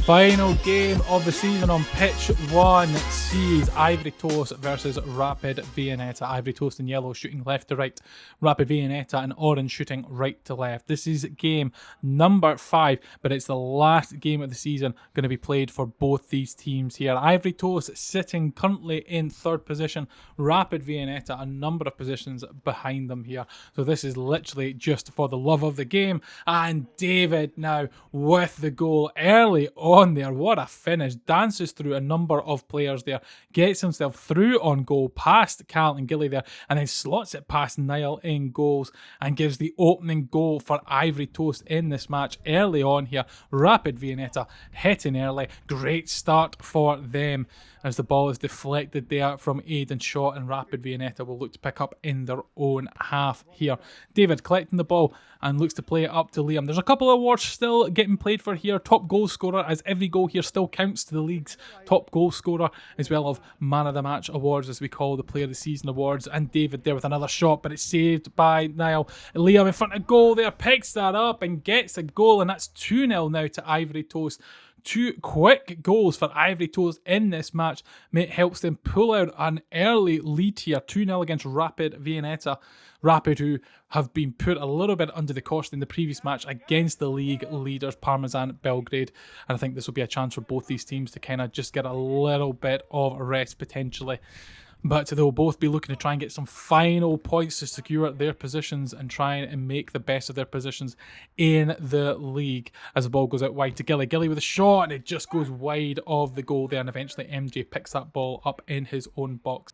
[SPEAKER 1] Final game of the season on pitch 1 sees Ivory Toast versus Rapid Viennetta. Ivory Toast in yellow shooting left to right. Rapid Viennetta in orange shooting right to left. This is game number 5, but it's the last game of the season going to be played for both these teams here. Ivory Toast sitting currently in 3rd position. Rapid Viennetta a number of positions behind them here. So this is literally just for the love of the game. And David now with the goal early on there. What a finish. Dances through a number of players there. Gets himself through on goal past Cal and Gilly there, and then slots it past Niall in goals and gives the opening goal for Ivory Toast in this match early on here. Rapid Viennetta hitting early. Great start for them as the ball is deflected there from Aidan Shaw, and Rapid Viennetta will look to pick up in their own half here. David collecting the ball and looks to play it up to Liam. There's a couple of awards still getting played for here. Top goal scorer, as every goal here still counts to the league's top goal scorer, as well as man of the match awards, as we call the player of the season awards. And David there with another shot, but it's saved by Niall. Liam in front of goal there, picks that up and gets a goal, and that's 2-0 now to Ivory Toast. 2 quick goals for Ivory Toast in this match helps them pull out an early lead here, 2-0 against Rapid Viennetta. Rapid, who have been put a little bit under the cosh in the previous match against the league leaders Parmesan Belgrade, and I think this will be a chance for both these teams to kind of just get a little bit of rest potentially. But they'll both be looking to try and get some final points to secure their positions and try and make the best of their positions in the league. As the ball goes out wide to Gilly. Gilly with a shot, and it just goes wide of the goal there, and eventually MJ picks that ball up in his own box.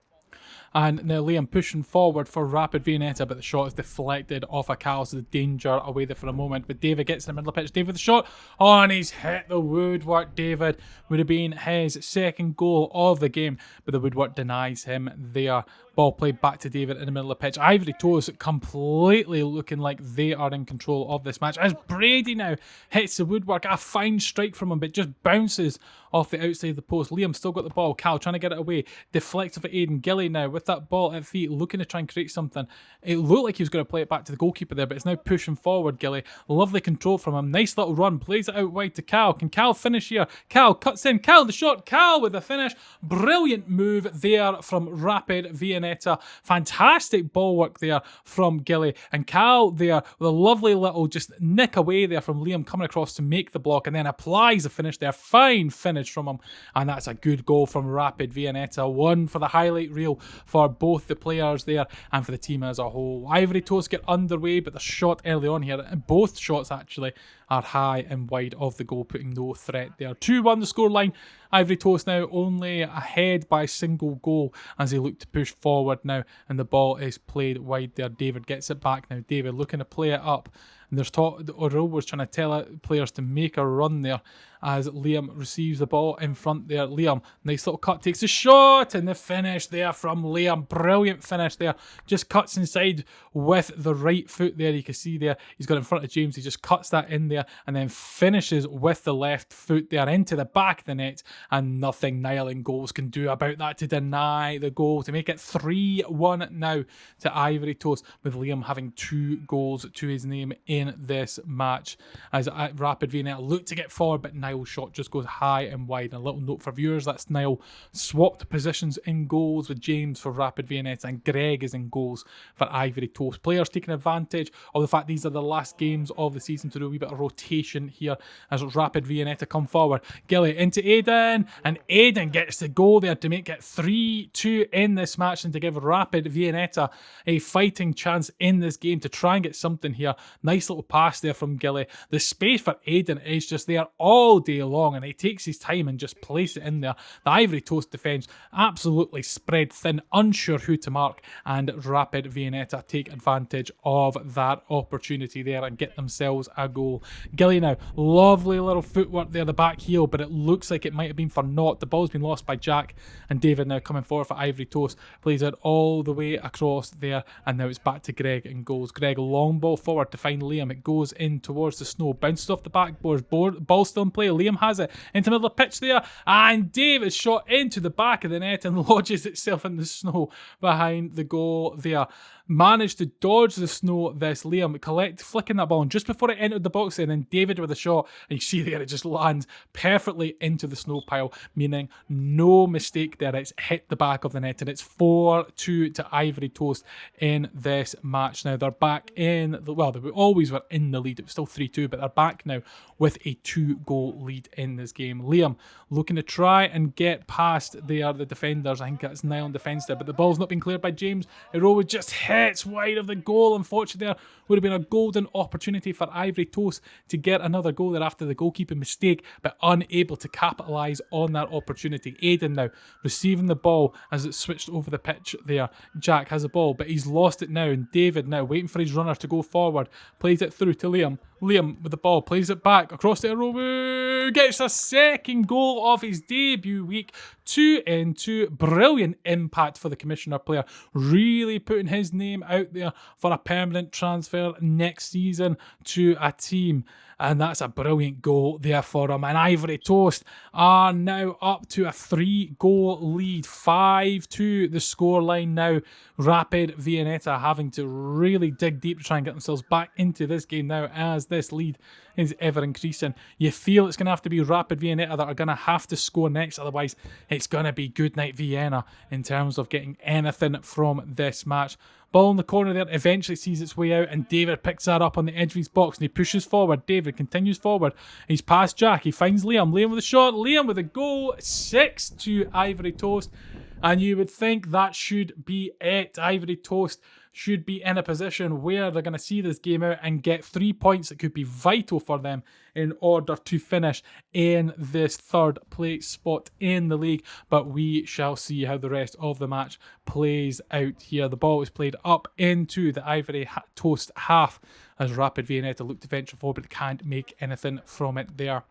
[SPEAKER 1] And now Liam pushing forward for Rapid Viennetta, but the shot is deflected off a Cal, so the danger away there for a moment. But David gets in the middle of the pitch. David with the shot. Oh, and he's hit the woodwork. David would have been his 2nd goal of the game, but the woodwork denies him there. Ball played back to David in the middle of the pitch. Ivory Toast completely looking like they are in control of this match, as Brady now hits the woodwork. A fine strike from him, but just bounces off the outside of the post. Liam still got the ball. Cal trying to get it away. Deflects off at Aidan. Gilly now with that ball at feet, looking to try and create something. It looked like he was going to play it back to the goalkeeper there, but it's now pushing forward, Gilly. Lovely control from him. Nice little run. Plays it out wide to Cal. Can Cal finish here? Cal cuts in. Cal the shot. Cal with the finish. Brilliant move there from Rapid Viennetta. Fantastic ball work there from Gilly. And Cal there with a lovely little just nick away there from Liam coming across to make the block, and then applies the finish there. Fine finish from him. And that's a good goal from Rapid Viennetta. One for the highlight reel for both the players there and for the team as a whole. Ivory Toast get underway, but the shot early on here, and both shots actually are high and wide of the goal, putting no threat there. 2-1 the scoreline. Ivory Toast now only ahead by a single goal as they look to push forward now, and the ball is played wide there. David gets it back now. David looking to play it up, and there's Rovers trying to tell players to make a run there as Liam receives the ball in front there. Liam, nice little cut, takes a shot, and the finish there from Liam. Brilliant finish there. Just cuts inside with the right foot there. You can see there, he's got in front of James. He just cuts that in there and then finishes with the left foot there into the back of the net, and nothing Niall in goals can do about that to deny the goal, to make it 3-1 now to Ivory Toast, with Liam having 2 goals to his name in this match. As Rapid Viennetta look to get forward, but Niall's shot just goes high and wide. And a little note for viewers, that's Niall swapped positions in goals with James for Rapid Viennetta, and Greg is in goals for Ivory Toast. Players taking advantage of the fact these are the last games of the season to do a wee bit of rotation here as Rapid Viennetta come forward. Gilly into Aiden, and Aiden gets the goal there to make it 3-2 in this match and to give Rapid Viennetta a fighting chance in this game to try and get something here. Nice little pass there from Gilly. The space for Aiden is just there all day long, and he takes his time and just places it in there. The Ivory Toast defence absolutely spread thin, unsure who to mark, and Rapid Viennetta take advantage of that opportunity there and get themselves a goal. Gilly now, lovely little footwork there, the back heel, but it looks like it might have been for naught. The ball's been lost by Jack, and David now coming forward for Ivory Toast, plays it all the way across there, and now it's back to Greg and goals. Greg, long ball forward to find Liam. It goes in towards the snow, bounces off the backboard, ball still in play. Liam has it into the middle of the pitch there, and David shot into the back of the net and lodges itself in the snow behind the goal there. Managed to dodge the snow, this Liam, flicking that ball, and just before it entered the box there, and then David with a shot, and you see there it just lands perfectly into the snow pile, meaning no mistake there. It's hit the back of the net, and it's 4-2 to Ivory Toast in this match. Now they're back in, they always were in the lead. It was still 3-2, but they're back now with a 2-goal lead in this game. Liam looking to try and get past the defenders. I think that's Niall on defence there, but the ball's not been cleared by James. It just hits wide of the goal. Unfortunately, there would have been a golden opportunity for Ivory Toast to get another goal there after the goalkeeping mistake, but unable to capitalise on that opportunity. Aiden now receiving the ball as it's switched over the pitch there. Jack has the ball, but he's lost it now, and David now waiting for his runner to go forward, plays it through to Liam. Liam with the ball, plays it back across to Rovers, gets a second goal of his debut week. 2-2, brilliant impact for the Commissioner player, really putting his name out there for a permanent transfer next season to a team. And that's a brilliant goal there for him. And Ivory Toast are now up to a 3-goal lead. 5-2 the scoreline now. Rapid Viennetta having to really dig deep to try and get themselves back into this game now as this lead is ever increasing. You feel it's going to have to be Rapid Viennetta that are going to have to score next. Otherwise, it's going to be good night Vienna in terms of getting anything from this match. Ball in the corner there, eventually sees its way out, and David picks that up on the edge of his box and he pushes forward. David continues forward. He's past Jack. He finds Liam. Liam with a shot. Liam with a goal. 6-2 Ivory Toast. And you would think that should be it. Ivory Toast should be in a position where they're going to see this game out and get 3 points that could be vital for them in order to finish in this third place spot in the league. But we shall see how the rest of the match plays out here. The ball is played up into the Ivory Toast half as Rapid Viennetta look to venture forward, but can't make anything from it there.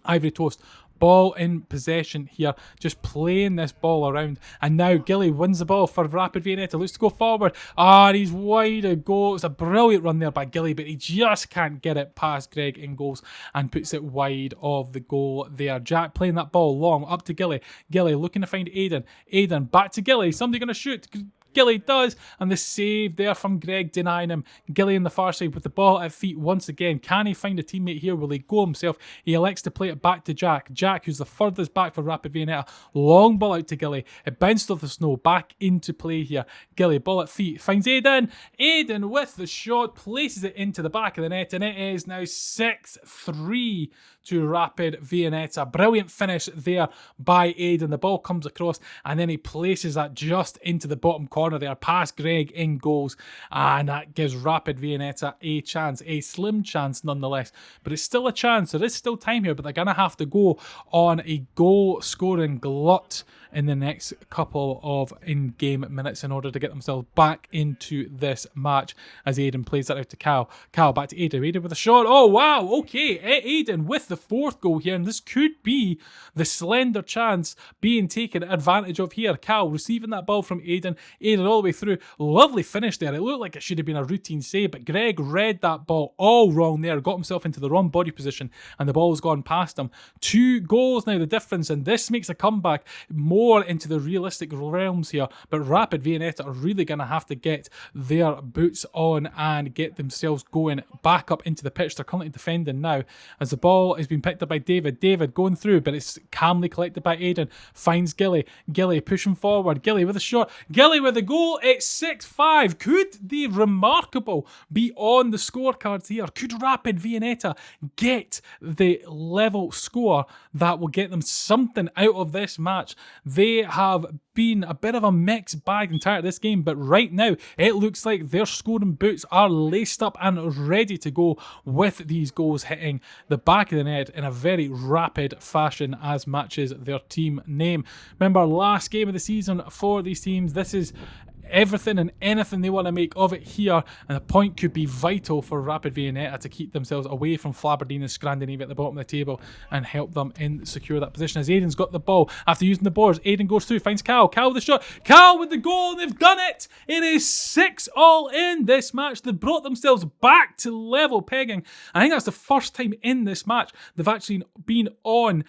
[SPEAKER 1] Ivory Toast, ball in possession here, just playing this ball around, and now Gilly wins the ball for Rapid Viennetta, looks to go forward, and he's wide of goal. It's a brilliant run there by Gilly, but he just can't get it past Greg in goals and puts it wide of the goal there. Jack playing that ball long up to Gilly. Gilly looking to find Aiden. Aiden back to Gilly. Somebody going to shoot. Gilly does, and the save there from Greg denying him. Gilly on the far side with the ball at feet once again. Can he find a teammate here? Will he go himself? He elects to play it back to Jack. Jack, who's the furthest back for Rapid Viennetta. Long ball out to Gilly. It bounced off the snow. Back into play here. Gilly, ball at feet. Finds Aiden. Aiden with the shot. Places it into the back of the net, and it is now 6-3 to Rapid Viennetta. Brilliant finish there by Aiden. The ball comes across, and then he places that just into the bottom corner there, past Greg in goals, and that gives Rapid Viennetta a chance, a slim chance nonetheless, but it's still a chance. There is still time here, but they're going to have to go on a goal scoring glut in the next couple of in-game minutes in order to get themselves back into this match as Aiden plays that out to Cal. Cal back to Aiden. Aiden with a shot. Oh wow, okay, Aiden with the fourth goal here, and this could be the slender chance being taken advantage of here. Cal receiving that ball from Aiden. Aiden all the way through. Lovely finish there. It looked like it should have been a routine save, but Greg read that ball all wrong there, got himself into the wrong body position, and the ball's gone past him. 2 goals now the difference, and this makes a comeback more into the realistic realms here, but Rapid Viennetta are really going to have to get their boots on and get themselves going back up into the pitch. They're currently defending now as the ball has been picked up by David. David going through, but it's calmly collected by Aiden. Finds Gilly. Gilly pushing forward. Gilly with a shot. Gilly with with a goal. It's 6-5. Could the remarkable be on the scorecards here? Could Rapid Viennetta get the level score that will get them something out of this match? They have been a bit of a mixed bag entire this game, but right now it looks like their scoring boots are laced up and ready to go with these goals hitting the back of the net in a very rapid fashion as matches their team name. Remember, last game of the season for these teams, this is everything and anything they want to make of it here, and a point could be vital for Rapid Viennetta to keep themselves away from Flaberdeen and Scrandinavia at the bottom of the table and help them secure that position. As Aiden's got the ball after using the boards, Aiden goes through, finds Cal with the shot, Cal with the goal, and they've done it! It is 6-all in this match. They've brought themselves back to level pegging. I think that's the first time in this match they've actually been on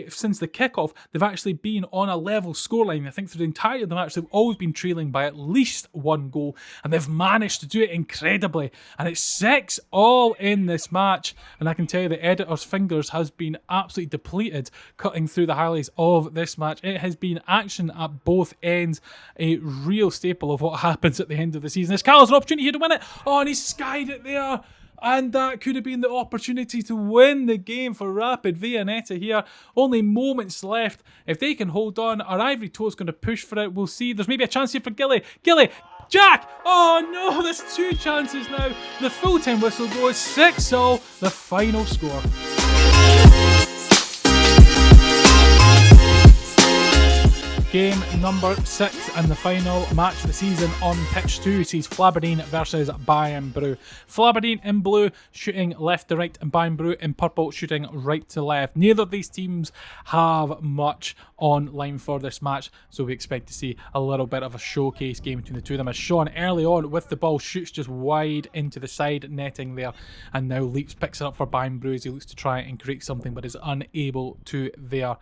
[SPEAKER 1] since the kickoff, they've actually been on a level scoreline. I think through the entirety of the match, they've always been trailing by at least one goal, and they've managed to do it incredibly. And it's 6-all in this match, and I can tell you the editor's fingers has been absolutely depleted cutting through the highlights of this match. It has been action at both ends, a real staple of what happens at the end of the season. As Cal's an opportunity here to win it. Oh, and he skied it there. And that could have been the opportunity to win the game for Rapid Viennetta here. Only moments left. If they can hold on, our Ivory Toe's going to push for it. We'll see. There's maybe a chance here for Gilly. Jack! Oh no, there's two chances now. The full-time whistle goes 6-all, the final score. Game number 6 and the final match of the season on pitch 2 sees Flaberdeen versus Bayern Bru. Flaberdeen in blue shooting left to right, and Bayern Bru in purple shooting right to left. Neither of these teams have much on line for this match, so we expect to see a little bit of a showcase game between the two of them. As Sean early on with the ball shoots just wide into the side netting there, and now Leaps picks it up for Bayern Bru as he looks to try and create something but is unable to there.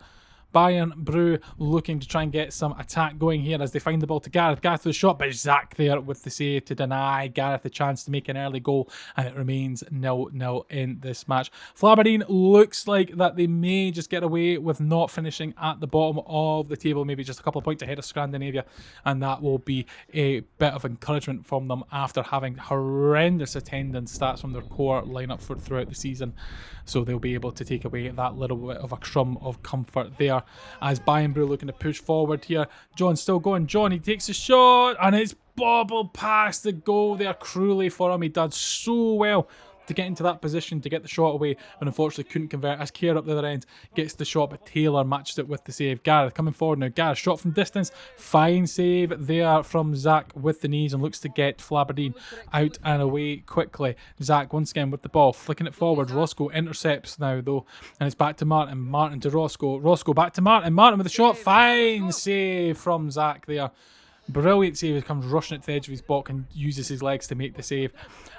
[SPEAKER 1] Bayern Bru looking to try and get some attack going here as they find the ball to Gareth. Gareth with the shot, but Zach there with the save to deny Gareth a chance to make an early goal, and it remains 0-0 in this match. Flaberdeen looks like that they may just get away with not finishing at the bottom of the table, maybe just a couple of points ahead of Scrandinavia, and that will be a bit of encouragement from them after having horrendous attendance stats from their core lineup throughout the season. So they'll be able to take away that little bit of a crumb of comfort there. As Bayern Bru looking to push forward here. John's still going. John, he takes a shot, and it's bobbled past the goal there cruelly for him. He did so well to get into that position to get the shot away, but unfortunately couldn't convert as Kerr up the other end gets the shot, but Taylor matches it with the save. Gareth coming forward now. Gareth shot from distance, fine save there from Zach with the knees, and looks to get Flaberdeen out and away quickly. Zach once again with the ball, flicking it forward. Roscoe intercepts now though, and it's back to Martin. Martin to Roscoe. Roscoe back to Martin. Martin with the shot, fine save from Zach there. Brilliant save. He comes rushing at the edge of his box and uses his legs to make the save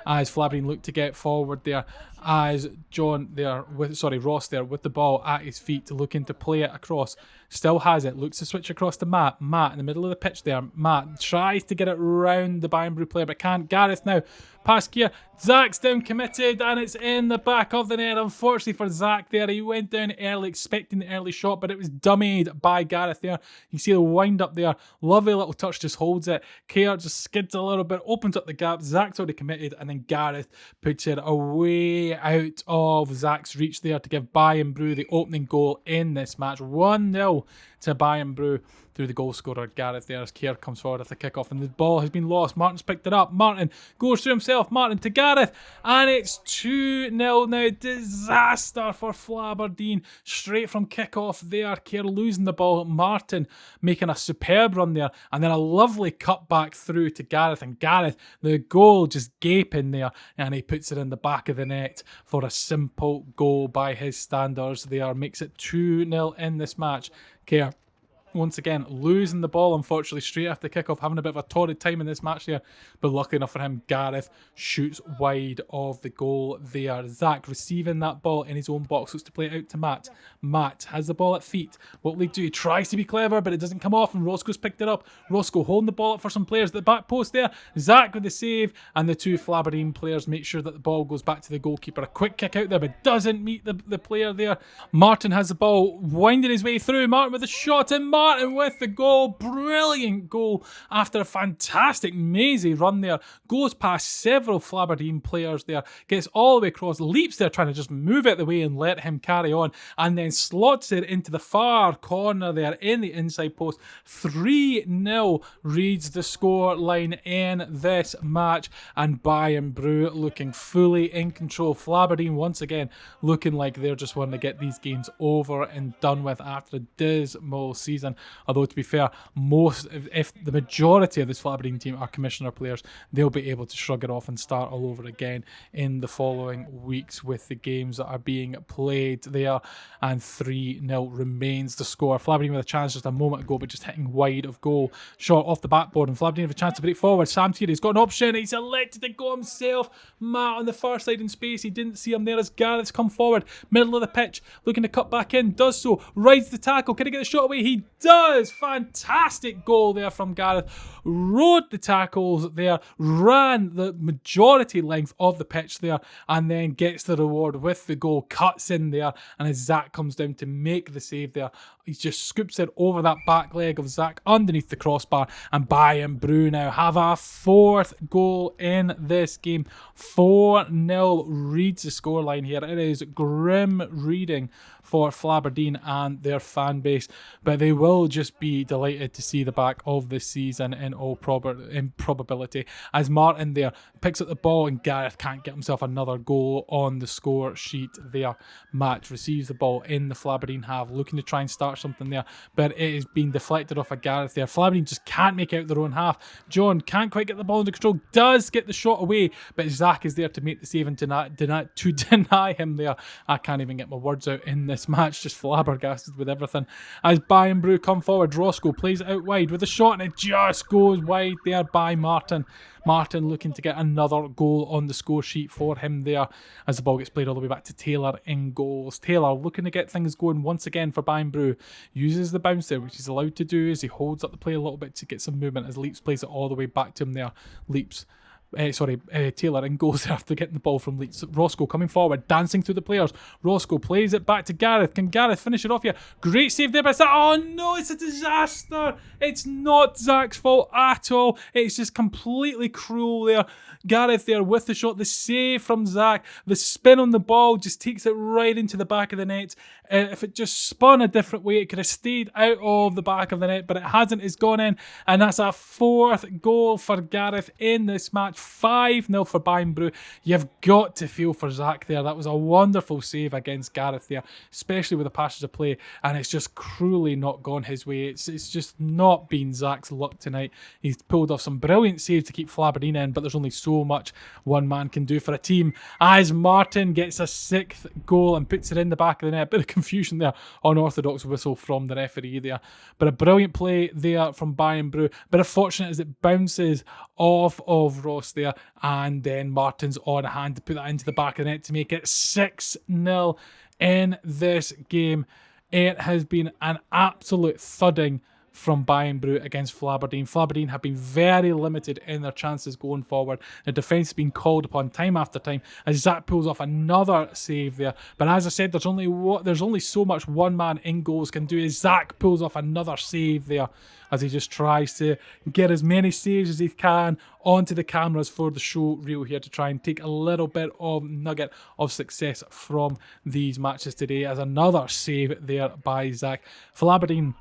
[SPEAKER 1] as Flaberdeen look to get forward there, as Ross there with the ball at his feet looking to play it across. Still has it, looks to switch across to Matt in the middle of the pitch there. Matt tries to get it round the Bayern Bru player but can't. Gareth now past here. Zach's down committed, and it's in the back of the net. Unfortunately for Zach there, he went down early expecting the early shot, but it was dummied by Gareth there. You see the wind up there, lovely little touch, just holds it. Kerr just skids a little bit, opens up the gap. Zach's already committed, and then Gareth puts it away out of Zach's reach there to give Bayern Bru the opening goal in this match. 1-0 to Bayern Bru through the goal scorer Gareth there as Kerr comes forward at the kickoff, and the ball has been lost. Martin's picked it up. Martin goes through himself. Martin to Gareth, and it's 2-0 now. Disaster for Flaberdeen straight from kickoff there. Kerr losing the ball. Martin making a superb run there, and then a lovely cut back through to Gareth, and Gareth, the goal just gaping there, and he puts it in the back of the net for a simple goal by his standards there. Makes it 2-0 in this match. Kerr once again losing the ball, unfortunately, straight after kickoff, having a bit of a torrid time in this match here, but lucky enough for him, Gareth shoots wide of the goal there. Zach receiving that ball in his own box, looks to play it out to Matt. Matt has the ball at feet. What will he do? He tries to be clever, but it doesn't come off, and Roscoe's picked it up. Roscoe holding the ball up for some players at the back post there. Zach with the save, and the two Flaberdeen players make sure that the ball goes back to the goalkeeper. A quick kick out there, but doesn't meet the player there. Martin has the ball, winding his way through. Martin with a shot, and Martin with the goal. Brilliant goal after a fantastic, mazy run there. Goes past several Flaberdeen players there. Gets all the way across. Leaps there trying to just move it the way and let him carry on. And then slots it into the far corner there in the inside post. 3-0 reads the score line in this match. And Bayern Bru looking fully in control. Flaberdeen once again looking like they're just wanting to get these games over and done with after a dismal season. Although to be fair, if the majority of this Flaberdeen team are commissioner players, they'll be able to shrug it off and start all over again in the following weeks with the games that are being played there. And 3-0 remains the score. Flaberdeen with a chance just a moment ago, but just hitting wide of goal. Shot off the backboard, and Flaberdeen have a chance to break forward. Sam Thierry's got an option. He's elected to go himself. Matt on the far side in space. He didn't see him there as Gareth's come forward. Middle of the pitch, looking to cut back in. Does so. Rides the tackle. Can he get the shot away? He does. Fantastic goal there from Gareth. Rode the tackles there. Ran the majority length of the pitch there. And then gets the reward with the goal. Cuts in there. And as Zach comes down to make the save there, he just scoops it over that back leg of Zach underneath the crossbar. And Bayern Bru now have a fourth goal in this game. 4-0 reads the scoreline here. It is grim reading for Flaberdeen and their fan base, but they will just be delighted to see the back of this season in all probability, as Martin there picks up the ball and Gareth can't get himself another goal on the score sheet there. Match receives the ball in the Flaberdeen half, looking to try and start something there, but it is being deflected off of Gareth there. Flaberdeen just can't make out their own half. John can't quite get the ball under control, does get the shot away, but Zach is there to make the save and to deny him there. I can't even get my words out in this match, just flabbergasted with everything. As Bayern Bru come forward, Roscoe plays it out wide with a shot and it just goes wide there by Martin. Martin looking to get another goal on the score sheet for him there as the ball gets played all the way back to Taylor in goals. Taylor looking to get things going once again for Bayern Bru. Uses the bounce there, which he's allowed to do as he holds up the play a little bit to get some movement as Leaps plays it all the way back to him there. Taylor in goals after getting the ball from Leeds. Roscoe coming forward, dancing through the players. Roscoe plays it back to Gareth. Can Gareth finish it off here? Great save there by Zach. Oh no, it's a disaster. It's not Zach's fault at all. It's just completely cruel there. Gareth there with the shot. The save from Zach. The spin on the ball just takes it right into the back of the net. If it just spun a different way, it could have stayed out of the back of the net, but it hasn't. It's gone in, and that's a fourth goal for Gareth in this match. 5-0 for Bayern Bru. You've got to feel for Zach there. That was a wonderful save against Gareth there, especially with the passage of play, and it's just cruelly not gone his way. It's just not been Zach's luck tonight. He's pulled off some brilliant saves to keep Flaberdeen in, but there's only so much one man can do for a team. As Martin gets a sixth goal and puts it in the back of the net. Bit of confusion there, unorthodox whistle from the referee there, but a brilliant play there from Bayern Bru. But unfortunate as it bounces off of Ross there, and then Martin's on hand to put that into the back of the net to make it 6-0 in this game. It has been an absolute thudding from Bayern Bru against Flaberdeen. Flaberdeen have been very limited in their chances going forward. The defence has been called upon time after time as Zach pulls off another save there. But as I said, there's only so much one man in goals can do as Zach pulls off another save there as he just tries to get as many saves as he can onto the cameras for the show reel here to try and take a little bit of nugget of success from these matches today, as another save there by Zach. Flaberdeen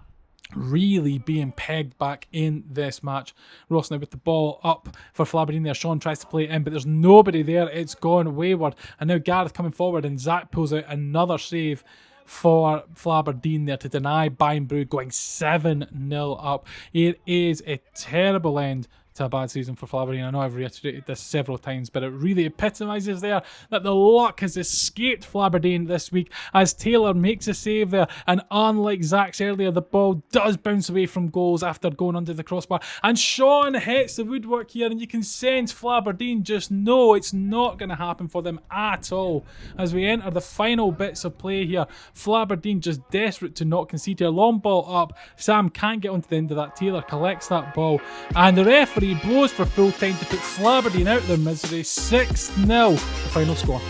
[SPEAKER 1] really being pegged back in this match. Ross now with the ball up for Flaberdeen there. Sean tries to play it in, but there's nobody there. It's gone wayward. And now Gareth coming forward, and Zach pulls out another save for Flaberdeen there to deny Bayern Bru going 7-0 up. It is a terrible end to a bad season for Flaberdeen. I know I've reiterated this several times, but it really epitomises there that the luck has escaped Flaberdeen this week as Taylor makes a save there, and unlike Zach's earlier, the ball does bounce away from goals after going under the crossbar, and Sean hits the woodwork here, and you can sense Flaberdeen just know it's not going to happen for them at all as we enter the final bits of play here. Flaberdeen just desperate to not concede here. Long ball up, Sam can't get onto the end of that. Taylor collects that ball, and the referee blows for full time to put Flaberdeen out of their misery. 6-0 the final score.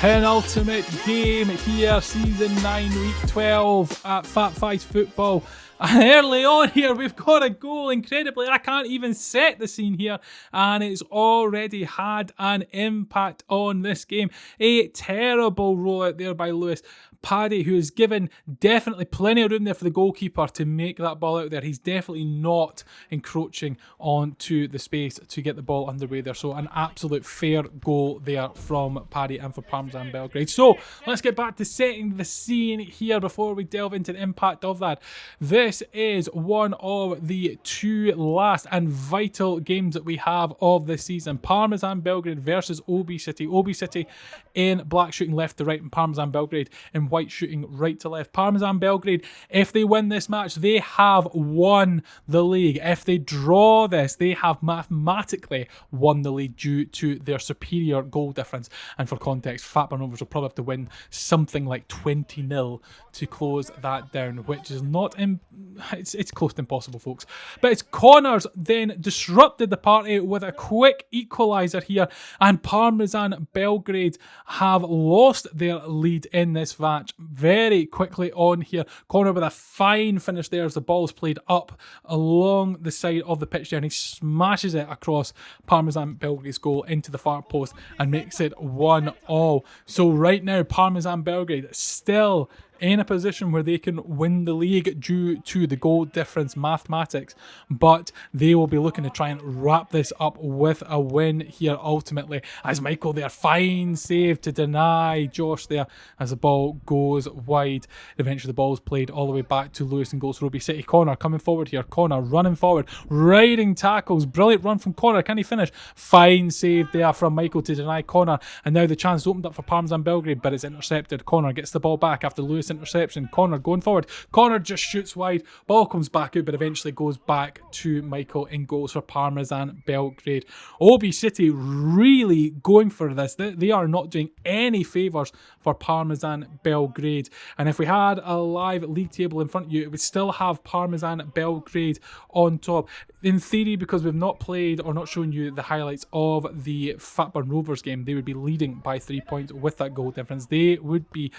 [SPEAKER 1] penultimate game here, season 9, week 12 at Fat Fives Football. And early on here, we've got a goal. Incredibly, I can't even set the scene here, and it's already had an impact on this game. A terrible rollout there by Lewis. Paddy, who has given definitely plenty of room there for the goalkeeper to make that ball out there. He's definitely not encroaching onto the space to get the ball underway there. So an absolute fair goal there from Paddy and for Parmesan Belgrade. So let's get back to setting the scene here before we delve into the impact of that. This is one of the two last and vital games that we have of this season. Parmesan Belgrade versus O.B City. O.B City in black shooting left to right, and Parmesan Belgrade in white shooting right to left. Parmesan Belgrade, if they win this match, they have won the league. If they draw this, they have mathematically won the league due to their superior goal difference. And for context, Fatburn Rovers will probably have to win something like 20-0 to close that down, which is not it's close to impossible, folks. But it's Connors then disrupted the party with a quick equaliser here, and Parmesan Belgrade have lost their lead in this match very quickly on here. Connor with a fine finish there as the ball's played up along the side of the pitch there, and he smashes it across Parmesan Belgrade's goal into the far post and makes it 1-1. So right now, Parmesan Belgrade still in a position where they can win the league due to the goal difference mathematics, but they will be looking to try and wrap this up with a win here ultimately, as Michael there, fine save to deny Josh there as the ball goes wide. Eventually the ball's played all the way back to Lewis and goes for O.B City. Connor coming forward here, Connor running forward, riding tackles, brilliant run from Connor, can he finish? Fine save there from Michael to deny Connor, and now the chance opened up for Parmesan Belgrade, but it's intercepted. Connor gets the ball back after Lewis interception. Connor going forward. Connor just shoots wide. Ball comes back out, but eventually goes back to Michael in goals for Parmesan Belgrade. O.B City really going for this. They are not doing any favours for Parmesan Belgrade. And if we had a live league table in front of you, it would still have Parmesan Belgrade on top. In theory, because we've not played or not shown you the highlights of the Fatburn Rovers game, they would be leading by 3 points with that goal difference. They would be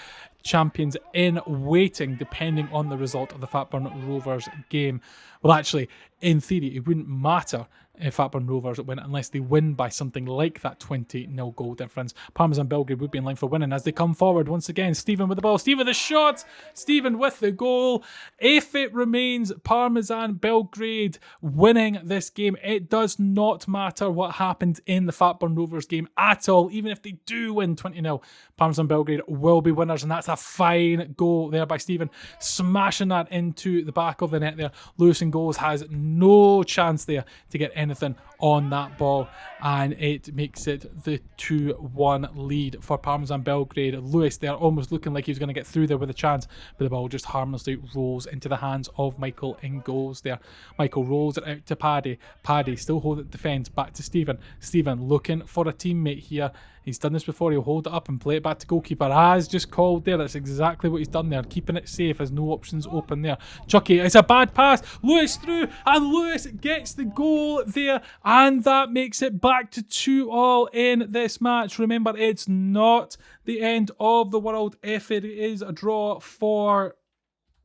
[SPEAKER 1] champions in waiting depending on the result of the Fatburn Rovers game. Well, actually, in theory, it wouldn't matter if Fatburn Rovers win unless they win by something like that 20-0 goal difference. Parmesan Belgrade would be in line for winning as they come forward once again. Stephen with the ball, Stephen with the shot, Stephen with the goal. If it remains Parmesan Belgrade winning this game, it does not matter what happened in the Fatburn Rovers game at all. Even if they do win 20-0, Parmesan Belgrade will be winners, and that's a fine goal there by Stephen, smashing that into the back of the net there. Lewis and goals has no chance there to get anything on that ball, and it makes it the 2-1 lead for Parmesan Belgrade. Lewis there almost looking like he was going to get through there with a chance, but the ball just harmlessly rolls into the hands of Michael in goals there. Michael rolls it out to Paddy. Paddy still hold it defence, back to Stephen. Stephen looking for a teammate here. He's done this before. He'll hold it up and play it back to goalkeeper. As just called there. That's exactly what he's done there. Keeping it safe as no options open there. Chucky, it's a bad pass. Lewis through, and Lewis gets the goal there, and that makes it back to 2-2 in this match. Remember, it's not the end of the world if it is a draw for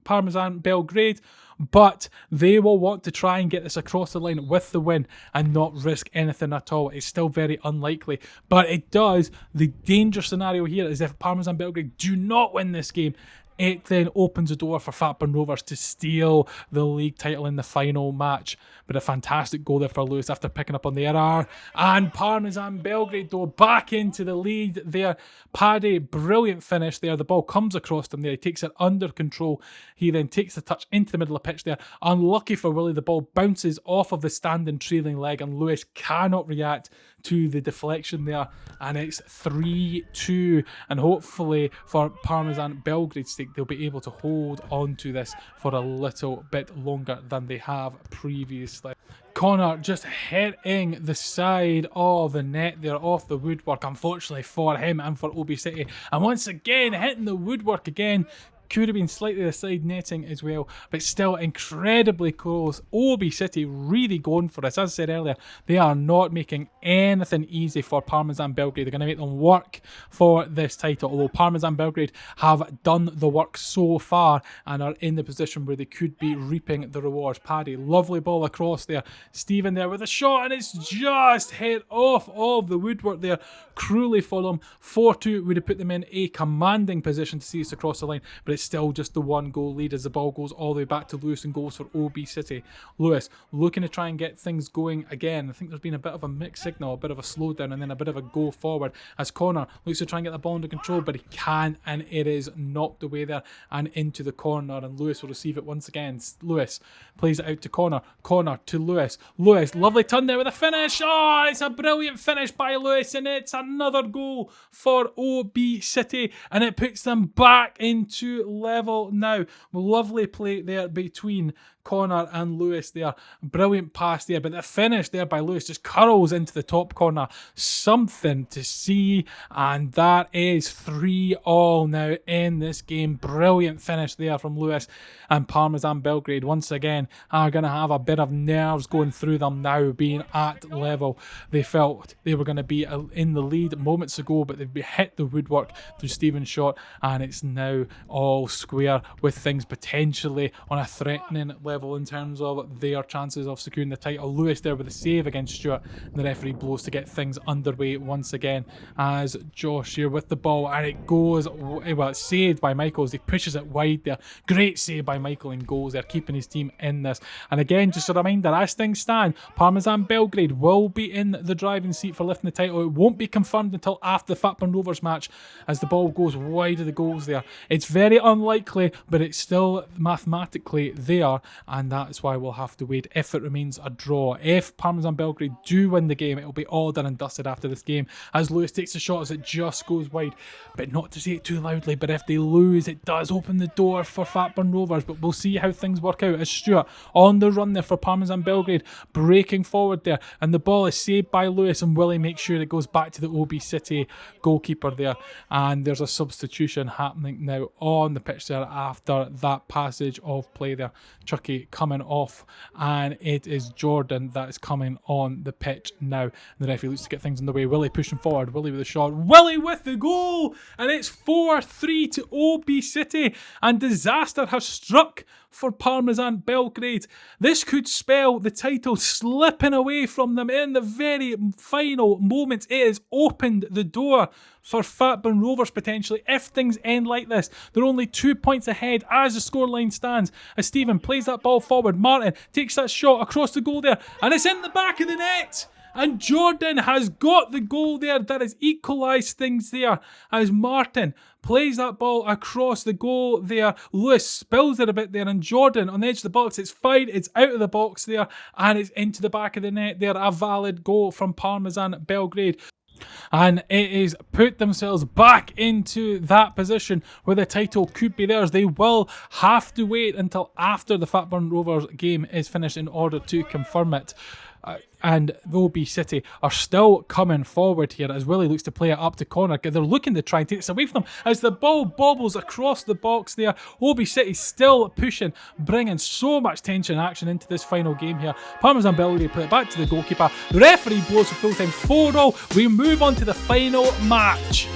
[SPEAKER 1] Parmesan Belgrade, but they will want to try and get this across the line with the win and not risk anything at all. It's still very unlikely, but it does. The danger scenario here is if Parmesan Belgrade do not win this game, it then opens the door for Fatburn Rovers to steal the league title in the final match. But a fantastic goal there for Lewis after picking up on the error. And Parmesan Belgrade, though, back into the lead there. Paddy, brilliant finish there. The ball comes across him there. He takes it under control. He then takes the touch into the middle of the pitch there. Unlucky for Willie, the ball bounces off of the standing trailing leg, and Lewis cannot react to the deflection there. And it's 3-2. And hopefully for Parmesan Belgrade's sake, they'll be able to hold on to this for a little bit longer than they have previously. Connor just hitting the side of the net there off the woodwork, unfortunately for him and for O.B City. And once again, hitting the woodwork again. Could have been slightly aside netting as well, but still incredibly close. O.B City really going for this. As I said earlier, they are not making anything easy for Parmesan Belgrade. They're going to make them work for this title, although Parmesan Belgrade have done the work so far and are in the position where they could be reaping the rewards. Paddy, lovely ball across there. Stephen there with a shot, and it's just hit off of the woodwork there, cruelly for them. 4-2 would have put them in a commanding position to see us across the line, but it's still just the 1-goal lead as the ball goes all the way back to Lewis and goals for O.B City. Lewis looking to try and get things going again. I think there's been a bit of a mixed signal, a bit of a slowdown, and then a bit of a go forward as Connor looks to try and get the ball under control, but he can, and it is knocked away there and into the corner, and Lewis will receive it once again. Lewis plays it out to Connor. Connor to Lewis. Lewis, lovely turn there with a finish. Oh, it's a brilliant finish by Lewis, and it's another goal for O.B City, and it puts them back into level now. Lovely play there between Connor and Lewis there. Brilliant pass there, but the finish there by Lewis just curls into the top corner. Something to see, and that is 3-3 now in this game. Brilliant finish there from Lewis, and Parmesan Belgrade once again are going to have a bit of nerves going through them now, being at level. They felt they were going to be in the lead moments ago, but they've hit the woodwork through Stephen's shot, and it's now all square with things potentially on a threatening level in terms of their chances of securing the title. Lewis there with a save against Stewart, and the referee blows to get things underway once again as Josh here with the ball, and it goes, well, it's saved by Michael as he pushes it wide there. Great save by Michael and goals there, keeping his team in this. And again, just a reminder, as things stand, Parmesan Belgrade will be in the driving seat for lifting the title. It won't be confirmed until after the Fatburn Rovers match as the ball goes wide of the goals there. It's very unlikely, but it's still mathematically there, and that's why we'll have to wait if it remains a draw. If Parmesan Belgrade do win the game, it'll be all done and dusted after this game, as Lewis takes a shot as it just goes wide. But not to say it too loudly, but if they lose, it does open the door for Fatburn Rovers, but we'll see how things work out as Stewart on the run there for Parmesan Belgrade, breaking forward there, and the ball is saved by Lewis, and Willie makes sure it goes back to the O.B City goalkeeper there, and there's a substitution happening now on the pitch there after that passage of play there. Chucky coming off, and it is Jordan that is coming on the pitch now. The referee looks to get things underway. Willie pushing forward. Willie with a shot. Willie with the goal, and it's 4-3 to O.B City, and disaster has struck for Parmesan Belgrade. This could spell the title slipping away from them in the very final moments. It has opened the door for Fatburn Rovers potentially if things end like this. They're only 2 points ahead as the scoreline stands, as Stephen plays that ball forward. Martin takes that shot across the goal there, and it's in the back of the net. And Jordan has got the goal there that has equalised things there, as Martin plays that ball across the goal there. Lewis spills it a bit there, and Jordan on the edge of the box. It's fine, it's out of the box there, and it's into the back of the net there. A valid goal from Parmesan Belgrade. And it is put themselves back into that position where the title could be theirs. They will have to wait until after the Fatburn Rovers game is finished in order to confirm it. And O.B City are still coming forward here as Willie looks to play it up to Connor. They're looking to try and take this away from them as the ball bobbles across the box there. O.B City still pushing, bringing so much tension and action into this final game here. Parmesan Belgrade play it back to the goalkeeper. The referee blows for full time 4-4. We move on to the final match.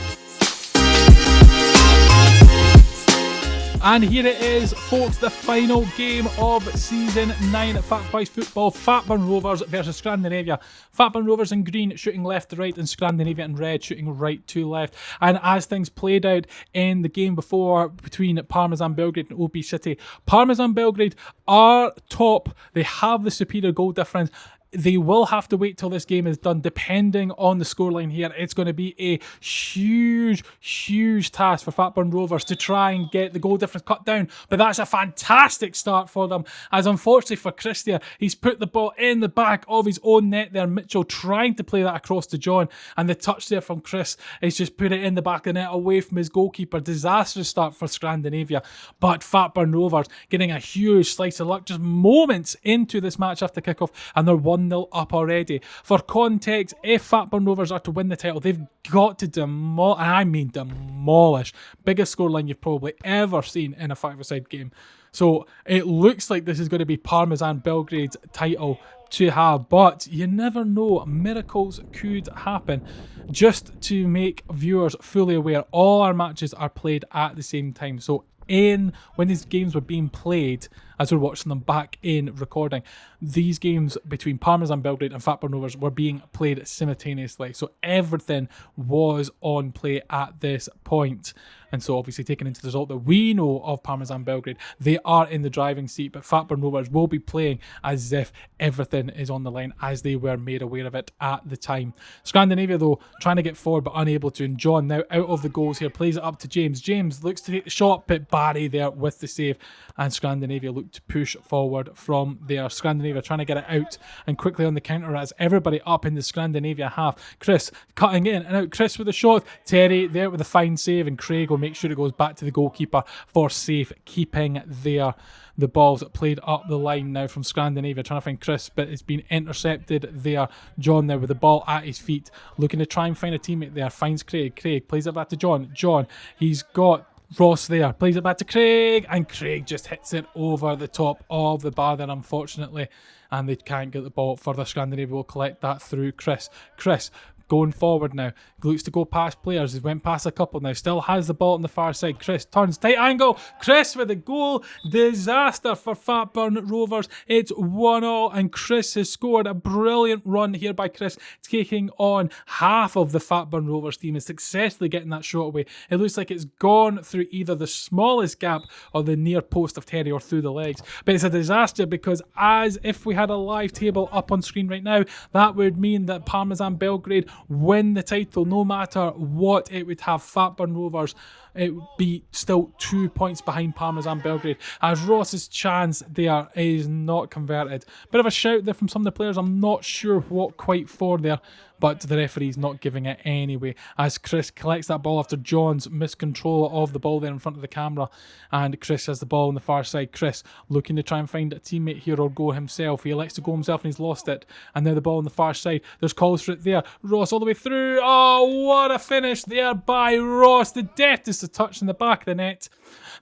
[SPEAKER 1] And here it is, folks, the final game of Season 9 at Fat Price Football. Fatburn Rovers versus Scrandinavia. Fatburn Rovers in green shooting left to right, and Scrandinavia in red shooting right to left. And as things played out in the game before between Parmesan Belgrade and O.B City, Parmesan Belgrade are top. They have the superior goal difference. They will have to wait till this game is done, depending on the scoreline here. It's going to be a huge, huge task for Fatburn Rovers to try and get the goal difference cut down. But that's a fantastic start for them, as unfortunately for Christia, he's put the ball in the back of his own net there. Mitchell trying to play that across to John, and the touch there from Chris is just put it in the back of the net away from his goalkeeper. Disastrous start for Scrandinavia, but Fatburn Rovers getting a huge slice of luck just moments into this match after kickoff, and they're 1-0 1-0 up already. For context, if Fatburn Rovers are to win the title, they've got to demolish. Biggest scoreline you've probably ever seen in a 5-a-side game. So it looks like this is going to be Parmesan Belgrade's title to have, but you never know, miracles could happen. Just to make viewers fully aware, all our matches are played at the same time. So when these games were being played, as we're watching them back in recording, these games between Parmesan Belgrade and Fatburn Rovers were being played simultaneously. So everything was on play at this point. And so obviously taking into the result that we know of Parmesan Belgrade, they are in the driving seat, but Fatburn Rovers will be playing as if everything is on the line, as they were made aware of it at the time. Scrandinavia though, trying to get forward but unable to, and John now out of the goals here, plays it up to James. James looks to take the shot, but Barry there with the save, and Scrandinavia look to push forward from there. Scrandinavia trying to get it out, and quickly on the counter as everybody up in the Scrandinavia half. Chris cutting in and out, Chris with the shot, Terry there with a fine save, and Craig will make sure it goes back to the goalkeeper for safe keeping there. The ball's played up the line now from Scrandinavia, trying to find Chris, but it's been intercepted there. John there with the ball at his feet, looking to try and find a teammate there, finds Craig. Craig plays it back to John. John, he's got Ross there, plays it back to Craig, and Craig just hits it over the top of the bar there, unfortunately, and they can't get the ball further. Scandinavia will collect that through Chris. Chris going forward now, looks to go past players. He went past a couple now, still has the ball on the far side. Chris turns, tight angle, Chris with the goal. Disaster for Fatburn Rovers. It's 1-0, and Chris has scored. A brilliant run here by Chris, taking on half of the Fatburn Rovers team and successfully getting that shot away. It looks like it's gone through either the smallest gap or the near post of Terry, or through the legs. But it's a disaster, because as if we had a live table up on screen right now, that would mean that Parmesan Belgrade win the title no matter what. It would have Fatburn Rovers, it would be still 2 points behind Parmesan Belgrade, as Ross's chance there is not converted. Bit of a shout there from some of the players, I'm not sure what quite for there, but the referee's not giving it anyway, as Chris collects that ball after John's miscontrol of the ball there in front of the camera, and Chris has the ball on the far side. Chris looking to try and find a teammate here or go himself. He elects to go himself and he's lost it, and now the ball on the far side, there's calls for it there. Ross all the way through. Oh, what a finish there by Ross. The deftest of touch in the back of the net.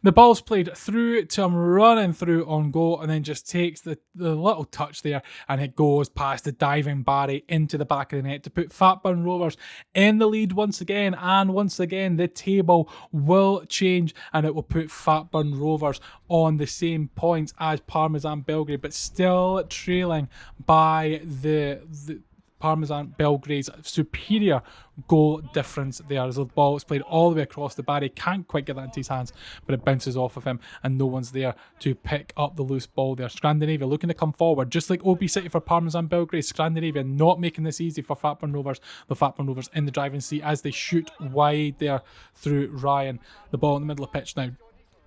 [SPEAKER 1] The ball's played through to him, running through on goal, and then just takes the little touch there, and it goes past the diving Barry into the back of the net to put Fatburn Rovers in the lead once again. And once again, the table will change, and it will put Fatburn Rovers on the same points as Parmesan Belgrade, but still trailing by the Parmesan Belgrade's superior goal difference there, as the ball is played all the way across the Barry. Can't quite get that into his hands, but it bounces off of him, and no one's there to pick up the loose ball there. Scrandinavia looking to come forward, just like O.B City for Parmesan Belgrade. Scrandinavia not making this easy for Fatburn Rovers. The Fatburn Rovers in the driving seat as they shoot wide there through Ryan. The ball in the middle of pitch now.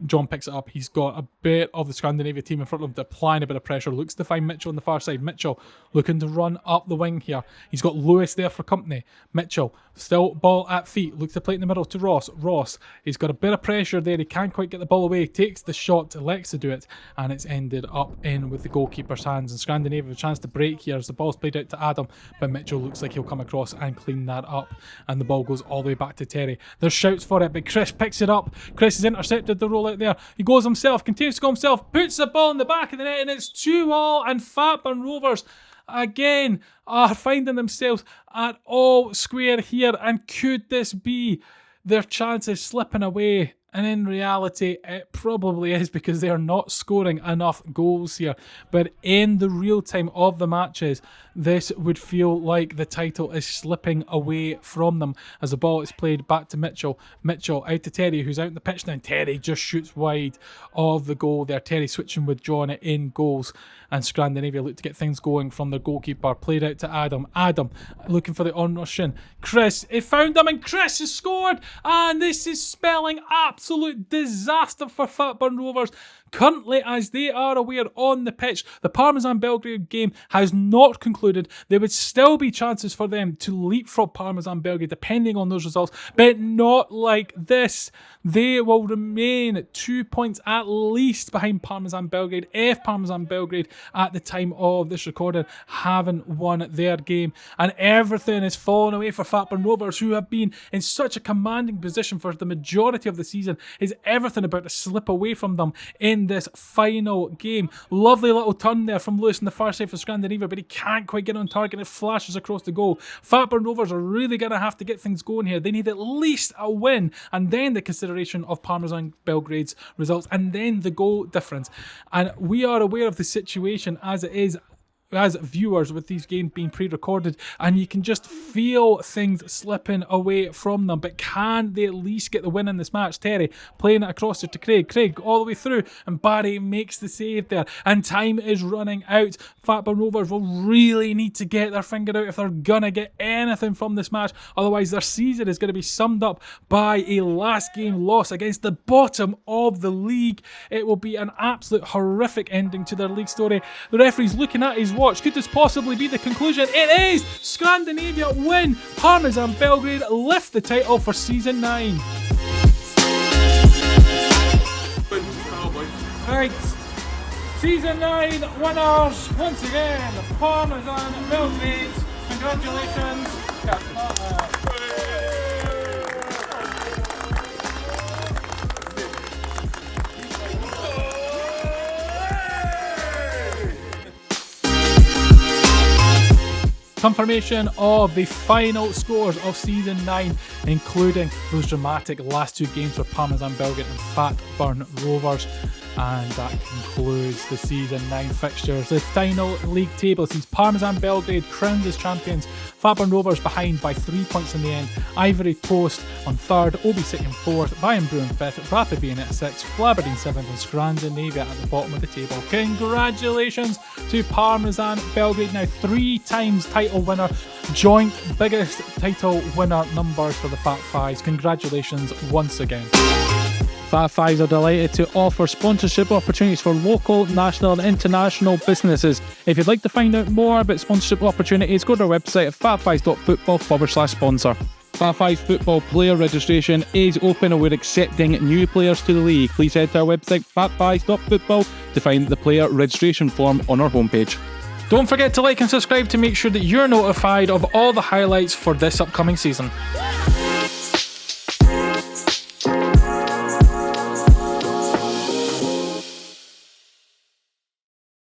[SPEAKER 1] John picks it up. He's got a bit of the Scandinavia team in front of him, applying a bit of pressure. Looks to find Mitchell on the far side. Mitchell looking to run up the wing here. He's got Lewis there for company. Mitchell still ball at feet. Looks to play it in the middle to Ross. Ross, he's got a bit of pressure there. He can't quite get the ball away. Takes the shot, elects to do it, and it's ended up in with the goalkeeper's hands. And Scandinavia have a chance to break here as the ball's played out to Adam, but Mitchell looks like he'll come across and clean that up, and the ball goes all the way back to Terry. There's shouts for it, but Chris picks it up. Chris has intercepted the roll out there. He goes himself, continues to go himself, puts the ball in the back of the net, and it's 2-2, and Fatburn Rovers again are finding themselves at all square here. And could this be their chances slipping away? And in reality, it probably is, because they are not scoring enough goals here. But in the real time of the matches, this would feel like the title is slipping away from them, as the ball is played back to Mitchell. Mitchell out to Terry, who's out in the pitch now. Terry just shoots wide of the goal there. Terry switching with John in goals. And Scrandinavia look to get things going from their goalkeeper. Played out to Adam. Adam looking for the onrush in. Chris, he found him, and Chris has scored. And this is spelling absolutely absolute disaster for Fatburn Rovers. Currently, as they are aware on the pitch, the Parmesan Belgrade game has not concluded. There would still be chances for them to leapfrog Parmesan Belgrade depending on those results, but not like this. They will remain 2 points at least behind Parmesan Belgrade if Parmesan Belgrade at the time of this recording haven't won their game. And everything is falling away for Fatburn Rovers, who have been in such a commanding position for the majority of the season. Is everything about to slip away from them in this final game? Lovely little turn there from Lewis in the far side for Scrandinavia, but he can't quite get on target. It flashes across the goal. Fatburn Rovers are really going to have to get things going here. They need at least a win, and then the consideration of Parmesan Belgrade's results, and then the goal difference. And we are aware of the situation as it is, as viewers, with these games being pre-recorded, and you can just feel things slipping away from them. But can they at least get the win in this match? Terry playing it across to Craig. Craig all the way through, and Barry makes the save there, and time is running out. Fatburn Rovers will really need to get their finger out if they're gonna get anything from this match. Otherwise, their season is going to be summed up by a last game loss against the bottom of the league. It will be an absolute horrific ending to their league story. The referee's looking at his watch. Could this possibly be the conclusion? It is! Scrandinavia win! Parmesan Belgrade lift the title for Season 9. Right. Season 9 winners, once again, Parmesan Belgrade. Congratulations. Confirmation of the final scores of Season 9, including those dramatic last two games for Parmesan Belgrade and Fatburn Rovers. And that concludes the Season 9 fixtures. The final league table sees Parmesan Belgrade crowned as champions, Fatburn Rovers behind by 3 points in the end, Ivory Post on third, O.B City in fourth, Bayern Bru in fifth, Fatburn at sixth, Flaberdeen seventh, and Scrandinavia at the bottom of the table. Congratulations to Parmesan Belgrade, now 3 times title winner, joint biggest title winner numbers for the Fat Fives. Congratulations once again. Fat Fives are delighted to offer sponsorship opportunities for local, national and international businesses. If you'd like to find out more about sponsorship opportunities, go to our website at fatfives.football/sponsor. Fat Fives football player registration is open and we're accepting new players to the league. Please head to our website fatfives.football to find the player registration form on our homepage. Don't forget to like and subscribe to make sure that you're notified of all the highlights for this upcoming season.